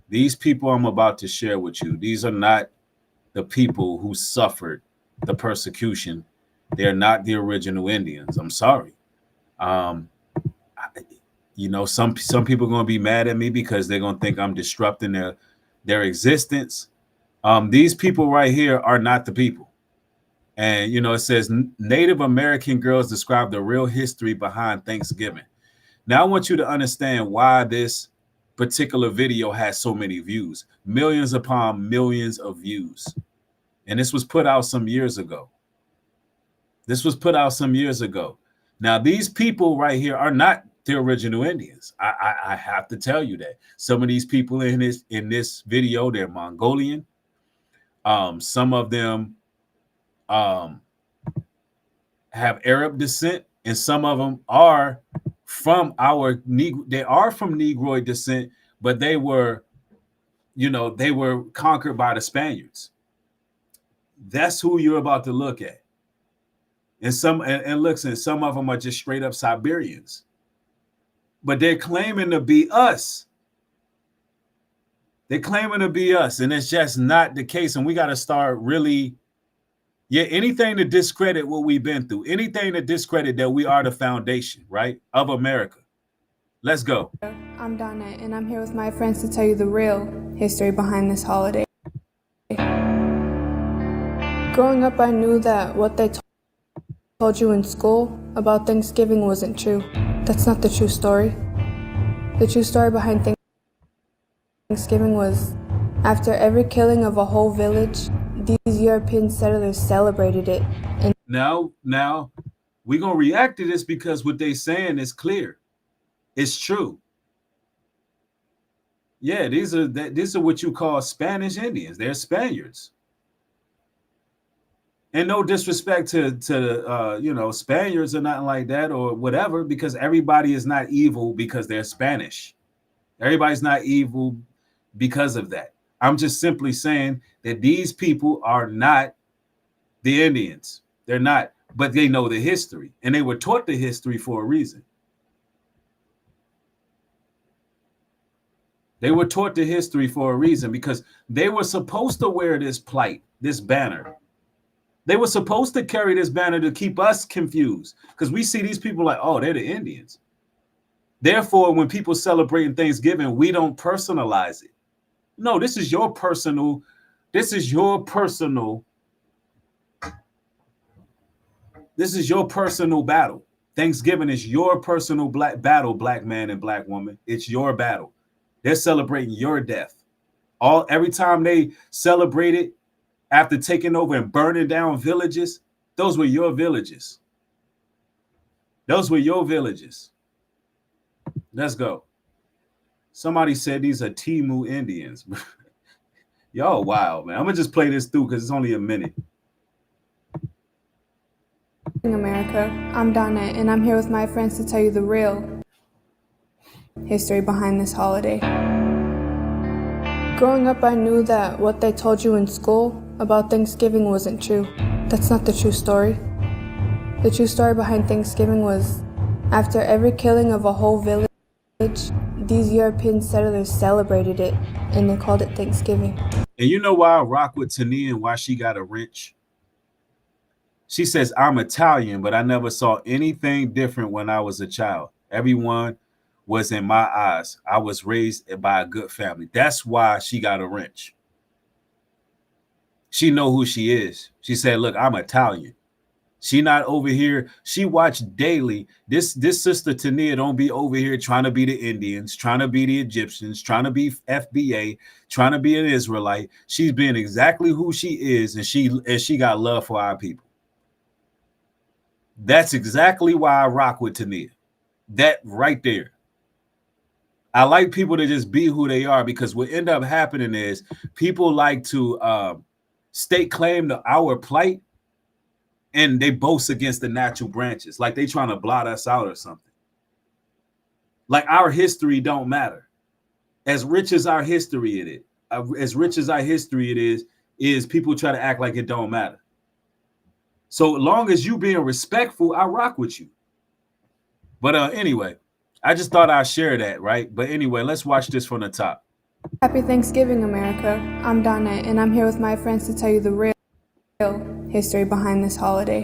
these people I'm about to share with you, these are not the people who suffered the persecution. They're not the original Indians. I'm sorry. You know, some people are going to be mad at me because they're going to think I'm disrupting their existence. These people right here are not the people. And, you know, it says Native American girls describe the real history behind Thanksgiving. Now, I want you to understand why this particular video has so many views, millions upon millions of views. And this was put out some years ago. Now, these people right here are not the original Indians. I have to tell you that. Some of these people in this video, they're Mongolian. Some of them have Arab descent, and some of them are from Negroid descent, but they were conquered by the Spaniards. That's who you're about to look at. And some of them are just straight up Siberians. But they're claiming to be us. And it's just not the case. And we got to start really, anything to discredit what we've been through, anything to discredit that we are the foundation, right, of America. Let's go. I'm Donna, and I'm here with my friends to tell you the real history behind this holiday. Growing up, I knew that what they told you in school about Thanksgiving wasn't true. That's not the true story. The true story behind Thanksgiving was, after every killing of a whole village, these European settlers celebrated it. And now we're going to react to this because what they're saying is clear. It's true. Yeah, these are what you call Spanish Indians. They're Spaniards. And no disrespect to Spaniards or nothing like that or whatever, because everybody is not evil because they're Spanish. Everybody's not evil because of that. I'm just simply saying that these people are not the Indians. They're not, but they know the history, and they were taught the history for a reason. They were taught the history for a reason because they were supposed to wear this plight, this banner. They were supposed to carry this banner to keep us confused because we see these people like, oh, they're the Indians. Therefore, when people celebrating Thanksgiving, we don't personalize it. No, this is your personal battle. Thanksgiving is your personal battle, black man and black woman. It's your battle. They're celebrating your death. Every time they celebrate it after taking over and burning down villages, those were your villages. Let's go. Somebody said these are Timu Indians. Y'all wild, man. I'm going to just play this through because it's only a minute. America, I'm Donna, and I'm here with my friends to tell you the real history behind this holiday. Growing up, I knew that what they told you in school about Thanksgiving wasn't true. That's not the true story. The true story behind Thanksgiving was, after every killing of a whole village, these European settlers celebrated it, and they called it Thanksgiving. And you know why I rock with Tania and why she got a wrench? She says, I'm Italian, but I never saw anything different when I was a child. Everyone was in my eyes. I was raised by a good family. That's why she got a wrench. She know who she is. She said, look, I'm Italian. She not over here. She watched daily. This sister Tania don't be over here trying to be the Indians, trying to be the Egyptians, trying to be FBA, trying to be an Israelite. She's being exactly who she is, and she got love for our people. That's exactly why I rock with Tania. That right there. I like people to just be who they are, because what end up happening is people like to stake claim to our plight, and they boast against the natural branches, like they trying to blot us out or something. Like our history don't matter. As rich as our history is people try to act like it don't matter. So long as you being respectful, I rock with you. But anyway, I just thought I'd share that, right? But anyway, let's watch this from the top. Happy Thanksgiving, America. I'm Donna, and I'm here with my friends to tell you the real history behind this holiday.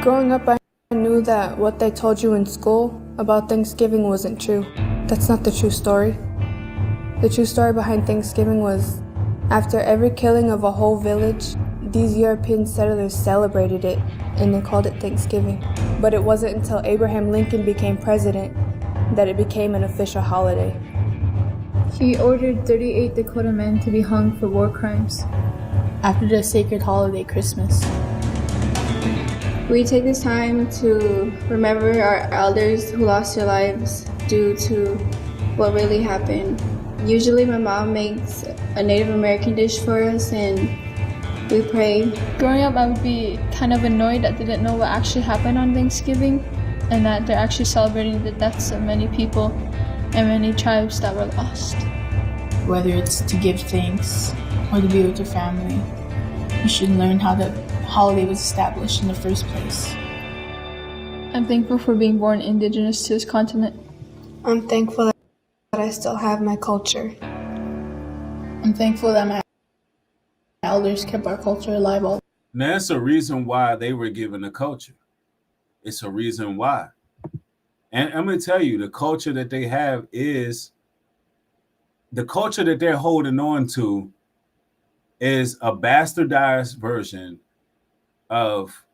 Growing up, I knew that what they told you in school about Thanksgiving wasn't true. That's not the true story. The true story behind Thanksgiving was, after every killing of a whole village, these European settlers celebrated it, and they called it Thanksgiving. But it wasn't until Abraham Lincoln became president that it became an official holiday. He ordered 38 Dakota men to be hung for war crimes after the sacred holiday Christmas. We take this time to remember our elders who lost their lives due to what really happened. Usually my mom makes a Native American dish for us and we pray. Growing up, I would be kind of annoyed that they didn't know what actually happened on Thanksgiving and that they're actually celebrating the deaths of many people and many tribes that were lost. Whether it's to give thanks or to be with your family, you should learn how the holiday was established in the first place. I'm thankful for being born indigenous to this continent. I'm thankful that I still have my culture. I'm thankful that my elders kept our culture alive all. Now, that's a reason why they were given a culture. It's a reason why. And I'm going to tell you, the culture that they have is, the culture that they're holding on to is a bastardized version of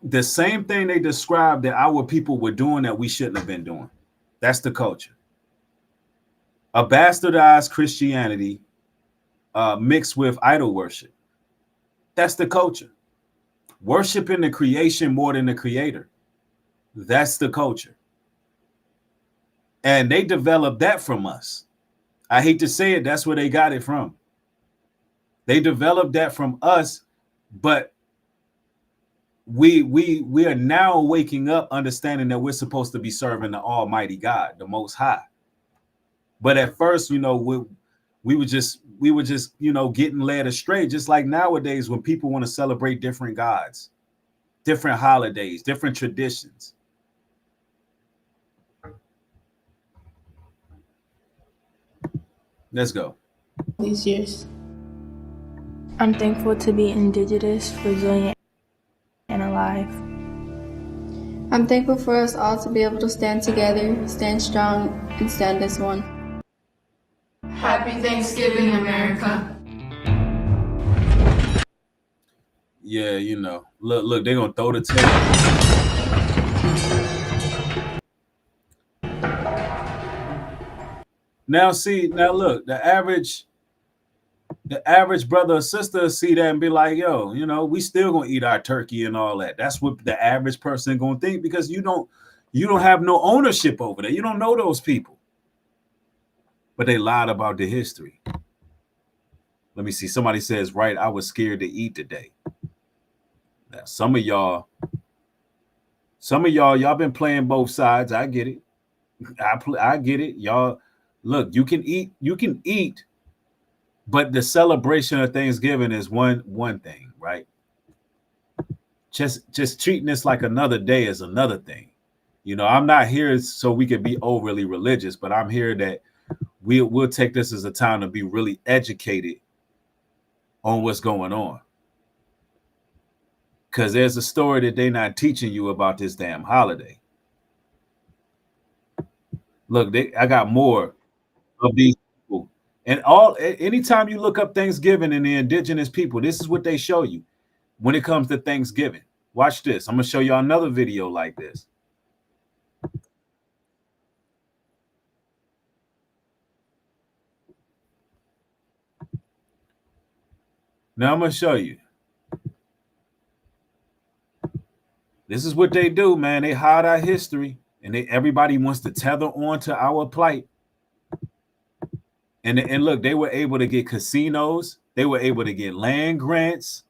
the same thing they described that our people were doing that we shouldn't have been doing. That's the culture. A bastardized Christianity mixed with idol worship. That's the culture. Worshiping the creation more than the creator. That's the culture. And they developed that from us. I hate to say it, that's where they got it from. They developed that from us, but we are now waking up understanding that we're supposed to be serving the Almighty God, the Most High. But at first, we were just, getting led astray, just like nowadays when people want to celebrate different gods, different holidays, different traditions. Let's go. These years. I'm thankful to be indigenous, resilient, and alive. I'm thankful for us all to be able to stand together, stand strong, and stand as one. Happy Thanksgiving, America. Yeah, look, they're going to throw the table. Now look, the average brother or sister see that and be like, yo, we still gonna eat our turkey and all that. That's what the average person gonna think, because you don't have no ownership over that. You don't know those people. But they lied about the history. Let me see. Somebody says, right, I was scared to eat today. Now, some of y'all been playing both sides. I get it. I get it. Y'all, look, you can eat, but the celebration of Thanksgiving is one thing, right? Just treating this like another day is another thing. I'm not here so we can be overly religious, but I'm here that we'll take this as a time to be really educated on what's going on. Because there's a story that they're not teaching you about this damn holiday. Look, I got more of these people. And anytime you look up Thanksgiving and the indigenous people, this is what they show you when it comes to Thanksgiving. Watch this. I'm going to show y'all another video like this. Now I'm going to show you. This is what they do, man. They hide our history, and everybody wants to tether on to our plight. And look, they were able to get casinos. They were able to get land grants.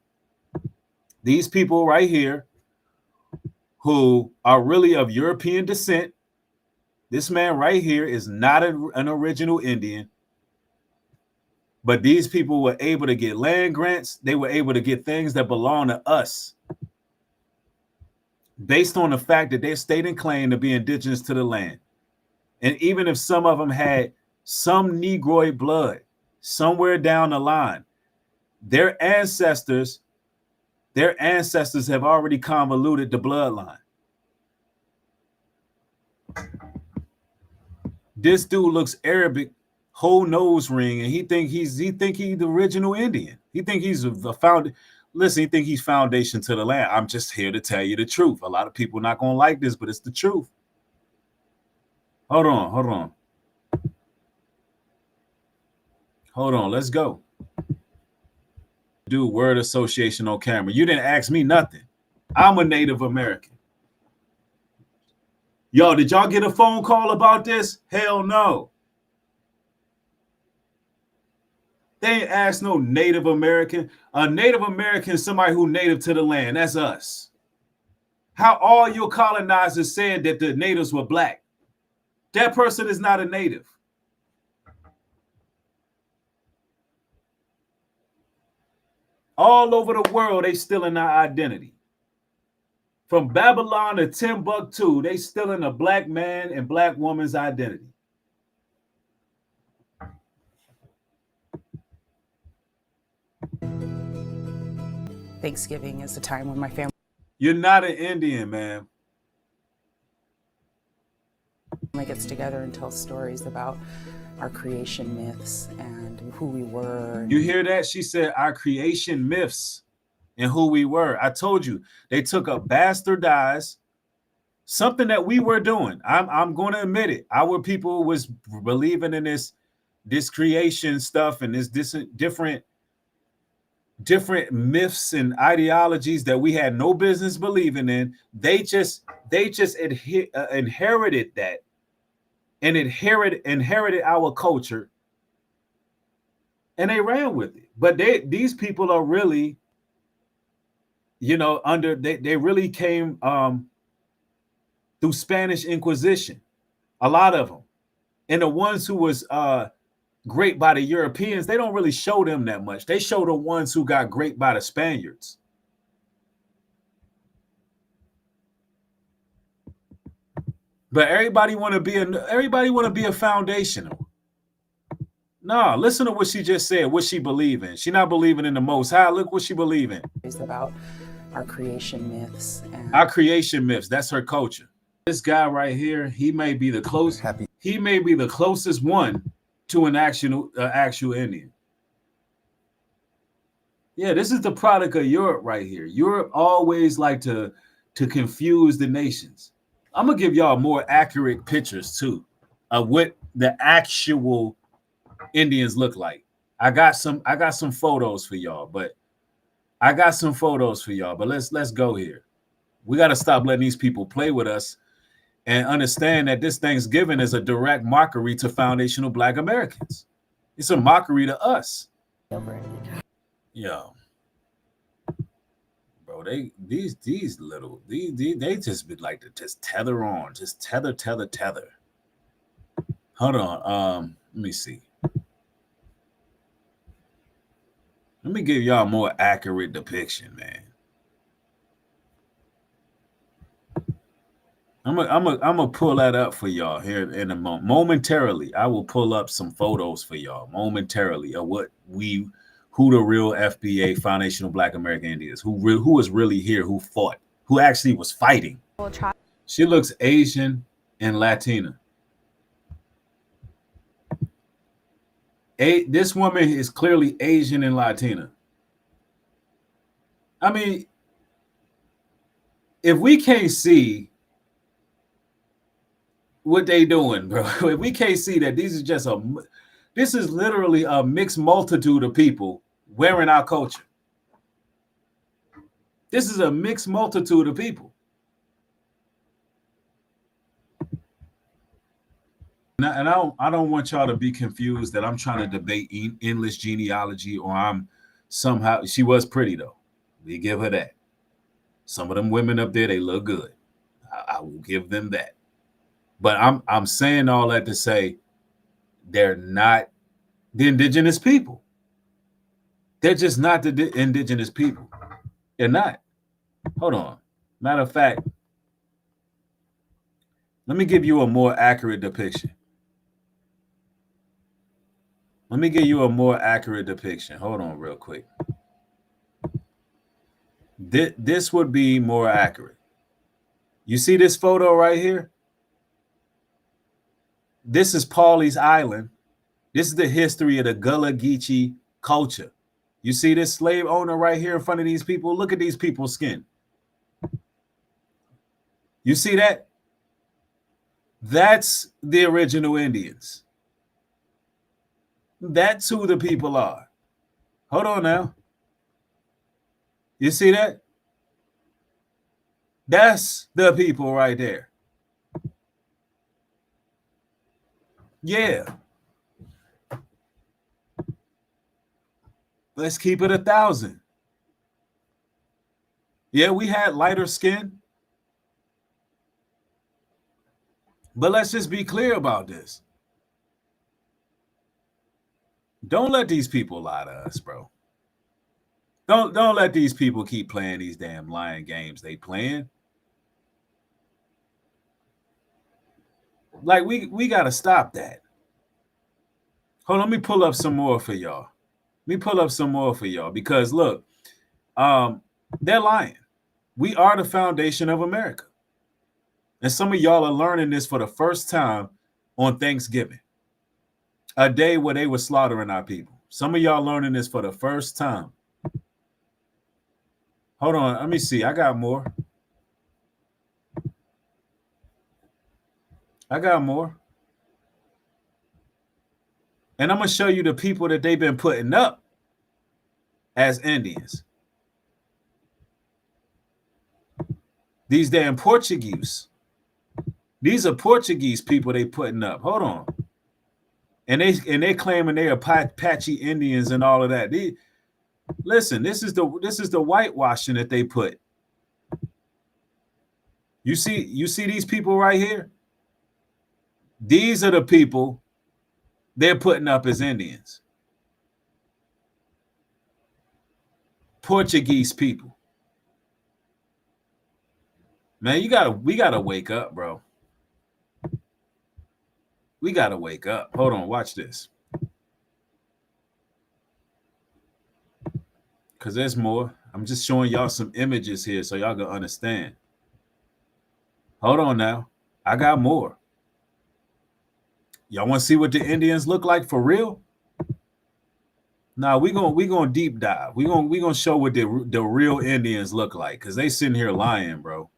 These people right here who are really of European descent. This man right here is not an original Indian. But these people were able to get land grants. They were able to get things that belong to us, based on the fact that they stayed in claim to be indigenous to the land. And even if some of them had some Negroid blood somewhere down the line, their ancestors have already convoluted the bloodline. This dude looks Arabic, whole nose ring, and he think he's the original Indian. He think he's the found. Listen, he think he's foundation to the land. I'm just here to tell you the truth. A lot of people not gonna like this, but it's the truth. Hold on. Let's go. Do word association on camera. You didn't ask me nothing. I'm a Native American. Yo, did y'all get a phone call about this? Hell no. They ain't asked no Native American. A Native American is somebody who native to the land. That's us. How all your colonizers said that the natives were black. That person is not a native. All over the world, they stealing our identity. From Babylon to Timbuktu, they stealing a black man and black woman's identity. Thanksgiving is the time when my family... You're not an Indian, man. Gets together and tells stories about our creation myths and who we were. You hear that? She said our creation myths and who we were. I told you, they took a bastardized something that we were doing. I'm going to admit it. Our people was believing in this creation stuff and this different myths and ideologies that we had no business believing in. They just inherited that and inherited our culture, and they ran with it. But these people are really, they really came through Spanish Inquisition, a lot of them. And the ones who was great by the Europeans, they don't really show them that much. They show the ones who got great by the Spaniards. But everybody want to be a foundational. No, listen to what she just said, what she believe in. She not believing in the Most High. Look what she believe in. It's about our creation myths. Our creation myths, that's her culture. This guy right here, he may be the closest one to an actual Indian. Yeah, this is the product of Europe right here. Europe always like to confuse the nations. I'm gonna give y'all more accurate pictures too of what the actual Indians look like. I got some photos for y'all, but let's go here. We got to stop letting these people play with us and understand that this Thanksgiving is a direct mockery to foundational Black Americans. It's a mockery to us. Yo. Bro, they just be like to just tether on, just tether. Hold on, let me see. Let me give y'all a more accurate depiction, man. I'm gonna pull that up for y'all here in a moment. Momentarily, I will pull up some photos for y'all momentarily of who the real FBA foundational Black American Indians, who was really here, who fought, who actually was fighting. She looks Asian and Latina. This woman is clearly Asian and Latina. I mean, if we can't see what they doing, bro, if we can't see that this is literally a mixed multitude of people wearing our culture. This is a mixed multitude of people. And I don't want y'all to be confused that I'm trying to debate endless genealogy, or I'm somehow. She was pretty though. We give her that. Some of them women up there, they look good. I will give them that. But I'm saying all that to say they're not the indigenous people. They're just not the indigenous people. They're not. Hold on. Matter of fact, let me give you a more accurate depiction. Hold on real quick. This would be more accurate. You see this photo right here? This is Pawleys Island. This is the history of the Gullah Geechee culture. You see this slave owner right here in front of these people? Look at these people's skin. You see that? That's the original Indians. That's who the people are. Hold on now. You see that? That's the people right there. Yeah. Let's keep it 1,000. Yeah, we had lighter skin. But let's just be clear about this. Don't let these people lie to us, bro. Don't let these people keep playing these damn lying games they playing. Like, we got to stop that. Hold on, let me pull up some more for y'all. Because, look, they're lying. We are the foundation of America. And some of y'all are learning this for the first time on Thanksgiving, a day where they were slaughtering our people. Some of y'all learning this for the first time. Hold on, let me see. I got more. And I'm going to show you the people that they've been putting up as Indians. These damn Portuguese. These are Portuguese people they putting up. Hold on. And they claiming they are Apache Indians and all of that. Listen, this is the whitewashing that they put. You see these people right here? These are the people they're putting up as Indians. Portuguese people. Man, we gotta wake up, bro. We gotta wake up. Hold on, watch this. Because there's more. I'm just showing y'all some images here so y'all can understand. Hold on now. I got more. Y'all want to see what the Indians look like for real? Nah, we gonna deep dive. We gonna show what the real Indians look like, because they sitting here lying, bro.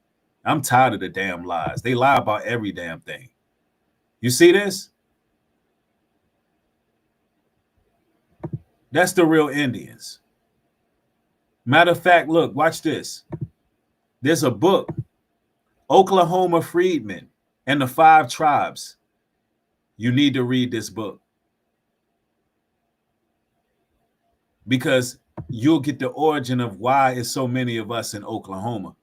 I'm tired of the damn lies. They lie about every damn thing. You see this? That's the real Indians. Matter of fact, look, watch this. There's a book, Oklahoma Freedmen and the Five Tribes. You need to read this book, because you'll get the origin of why it's so many of us in Oklahoma.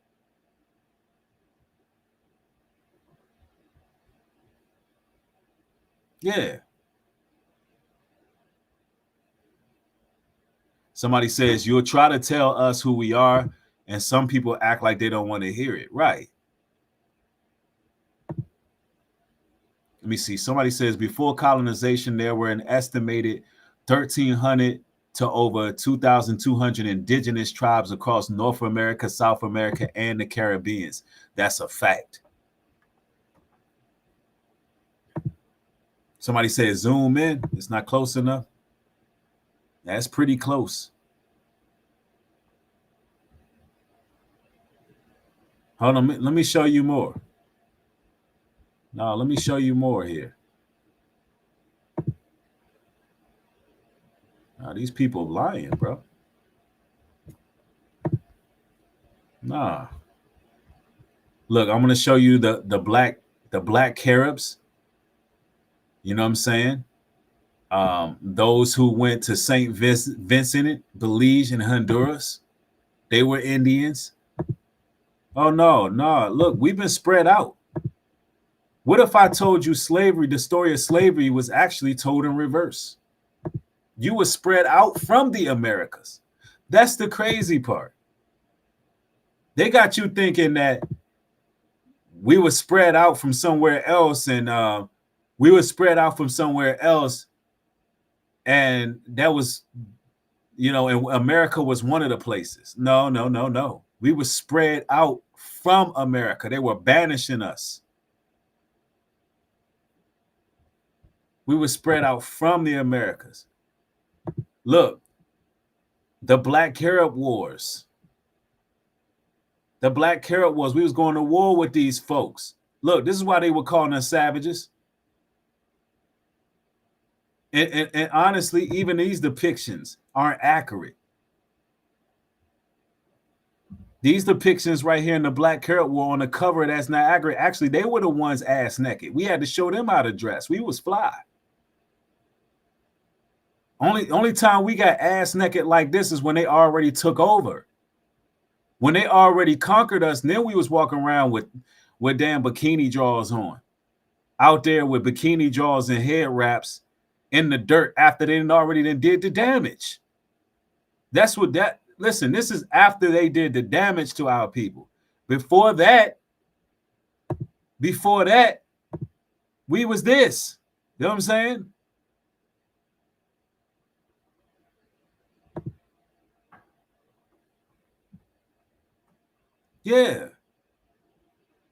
Yeah. Somebody says, you'll try to tell us who we are, and some people act like they don't want to hear it. Right. Let me see. Somebody says, before colonization, there were an estimated 1,300 to over 2,200 indigenous tribes across North America, South America, and the Caribbean. That's a fact. Somebody says, zoom in. It's not close enough. That's pretty close. Hold on. Let me show you more. No, let me show you more here. Now, these people lying, bro. Nah. Look, I'm going to show you the black Caribs. You know what I'm saying? Those who went to St. Vincent, Belize, and Honduras, they were Indians. Oh, no. Look, we've been spread out. What if I told you slavery, the story of slavery, was actually told in reverse? You were spread out from the Americas. That's the crazy part. They got you thinking that we were spread out from somewhere else, and and that was, and America was one of the places. No. We were spread out from America. They were banishing us. We were spread out from the Americas. Look, the Black Carib Wars. The Black Carib Wars. We was going to war with these folks. Look, this is why they were calling us savages. And honestly, even these depictions aren't accurate. These depictions right here in the Black Carib War on the cover, that's not accurate. Actually, they were the ones ass naked. We had to show them how to dress. We was fly. Only time we got ass naked like this is when they already took over. When they already conquered us, then we was walking around with damn bikini drawers on. Out there with bikini drawers and head wraps in the dirt after they already did the damage. That's what that, listen, this is after they did the damage to our people. Before that, we was this. You know what I'm saying? Yeah.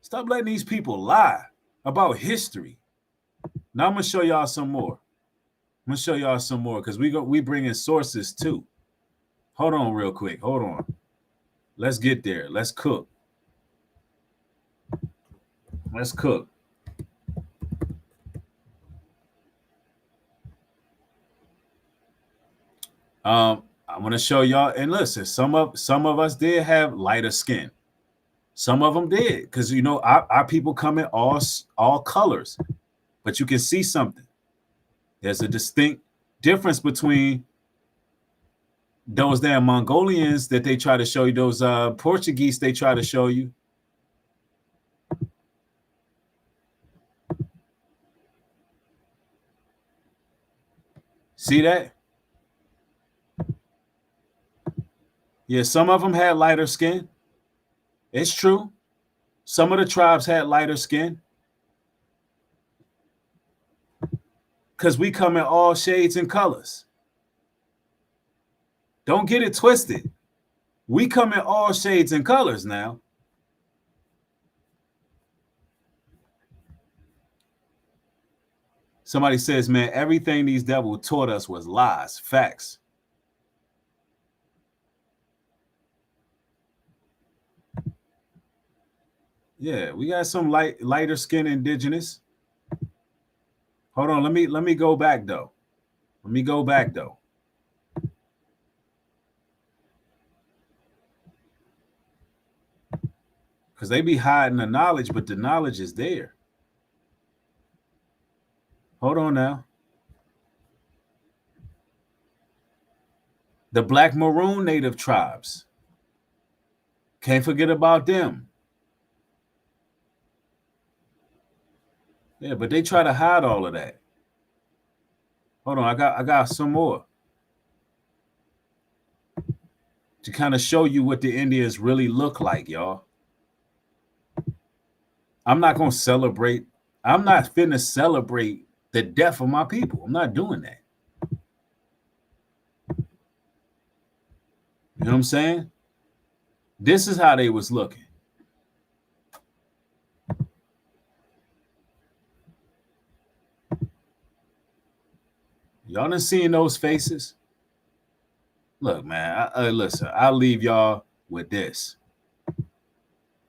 Stop letting these people lie about history. Now I'm gonna show y'all some more. I'm gonna show y'all some more because we bring in sources too. Hold on real quick. Hold on. Let's get there. Let's cook. Let's cook. I'm gonna show y'all, and listen, some of us did have lighter skin. Some of them did, because you know our people come in all colors, but you can see something. There's a distinct difference between those damn Mongolians that they try to show you, those Portuguese they try to show you. See that? Yeah, some of them had lighter skin. It's true. Some of the tribes had lighter skin. Because we come in all shades and colors. Don't get it twisted. We come in all shades and colors now. Somebody says, man, everything these devils taught us was lies. Facts. Yeah, we got some lighter skin indigenous. Hold on, let me go back though. Let me go back though. Because they be hiding the knowledge, but the knowledge is there. Hold on now. The Black Maroon Native tribes. Can't forget about them. Yeah, but they try to hide all of that. Hold on, I got some more to kind of show you what the Indians really look like, y'all. I'm not gonna celebrate. I'm not finna celebrate the death of my people. I'm not doing that. You know what I'm saying? This is how they was looking. Y'all done seen those faces? Look, man, listen, I'll leave y'all with this. Let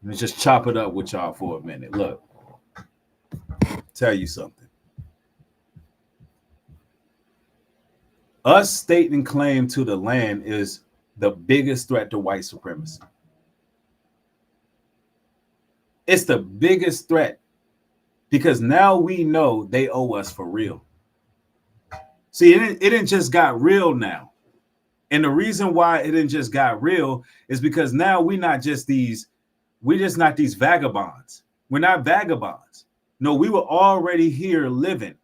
me just chop it up with y'all for a minute. Look, tell you something. Us stating claim to the land is the biggest threat to white supremacy. It's the biggest threat because now we know they owe us for real. See, it didn't just got real now. And the reason why it didn't just got real is because now we're not just these vagabonds. We're not vagabonds. No, we were already here living.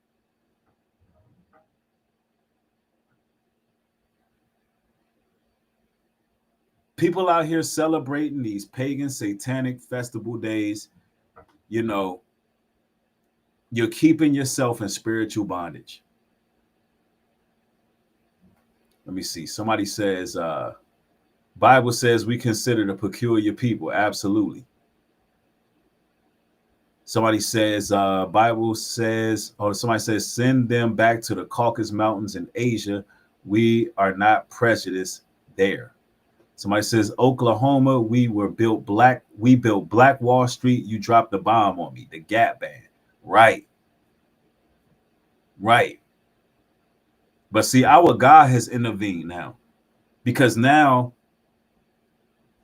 People out here celebrating these pagan satanic festival days, you know, you're keeping yourself in spiritual bondage. Let me see. Somebody says, Bible says we consider the peculiar people. Absolutely. Somebody says, Bible says, or somebody says, send them back to the Caucasus Mountains in Asia. We are not prejudiced there. Somebody says, Oklahoma, we built Black Wall Street. You dropped the bomb on me, the Gap Band. Right. But see, our God has intervened now, because now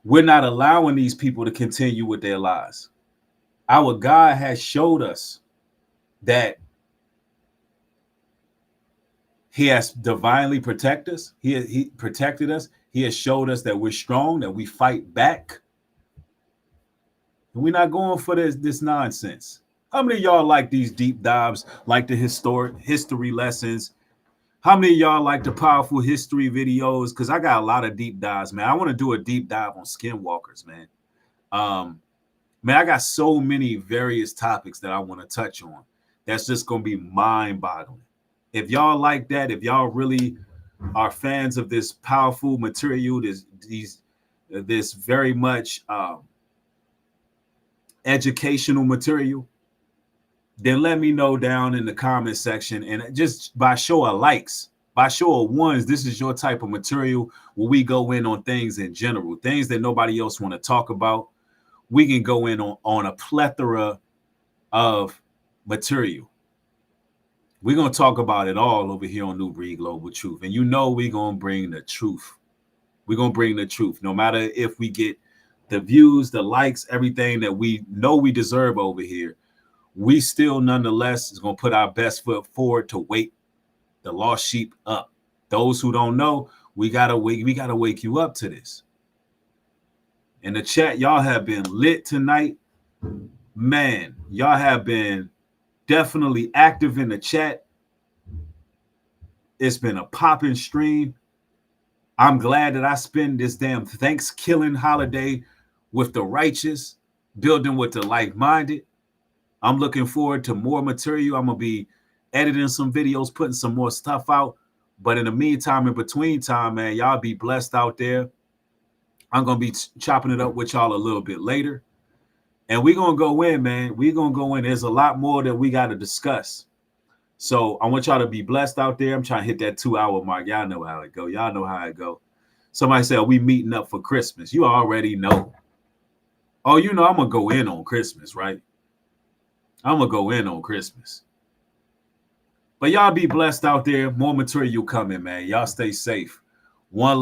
we're not allowing these people to continue with their lies. Our God has showed us that he has divinely protected us. He protected us. He has showed us that we're strong, that we fight back. And we're not going for this nonsense. How many of y'all like these deep dives, like the history lessons? How many of y'all like the powerful history videos? Because I got a lot of deep dives, man. I want to do a deep dive on skinwalkers, man. Man, I got so many various topics that I want to touch on. That's just going to be mind-boggling. If y'all like that, if y'all really are fans of this powerful material, this very much educational material, then let me know down in the comment section. And just by show of likes, by show of ones, this is your type of material where we go in on things in general, things that nobody else want to talk about. We can go in on a plethora of material. We're going to talk about it all over here on Nubreed Global Truth. And you know we're going to bring the truth. We're going to bring the truth. No matter if we get the views, the likes, everything that we know we deserve over here, we still nonetheless is going to put our best foot forward to wake the lost sheep up. Those who don't know, we got to wake you up to this. In the chat, y'all have been lit tonight. Man, y'all have been definitely active in the chat. It's been a popping stream. I'm glad that I spend this damn Thanksgiving holiday with the righteous, building with the like-minded. I'm looking forward to more material. I'm going to be editing some videos, putting some more stuff out. But in the meantime, in between time, man, y'all be blessed out there. I'm going to be chopping it up with y'all a little bit later. And we're going to go in, man. We're going to go in. There's a lot more that we got to discuss. So I want y'all to be blessed out there. I'm trying to hit that 2-hour mark. Y'all know how it go. Y'all know how it go. Somebody said, are we meeting up for Christmas? You already know. Oh, you know, I'm going to go in on Christmas, right? I'm going to go in on Christmas. But y'all be blessed out there. More material coming, man. Y'all stay safe. One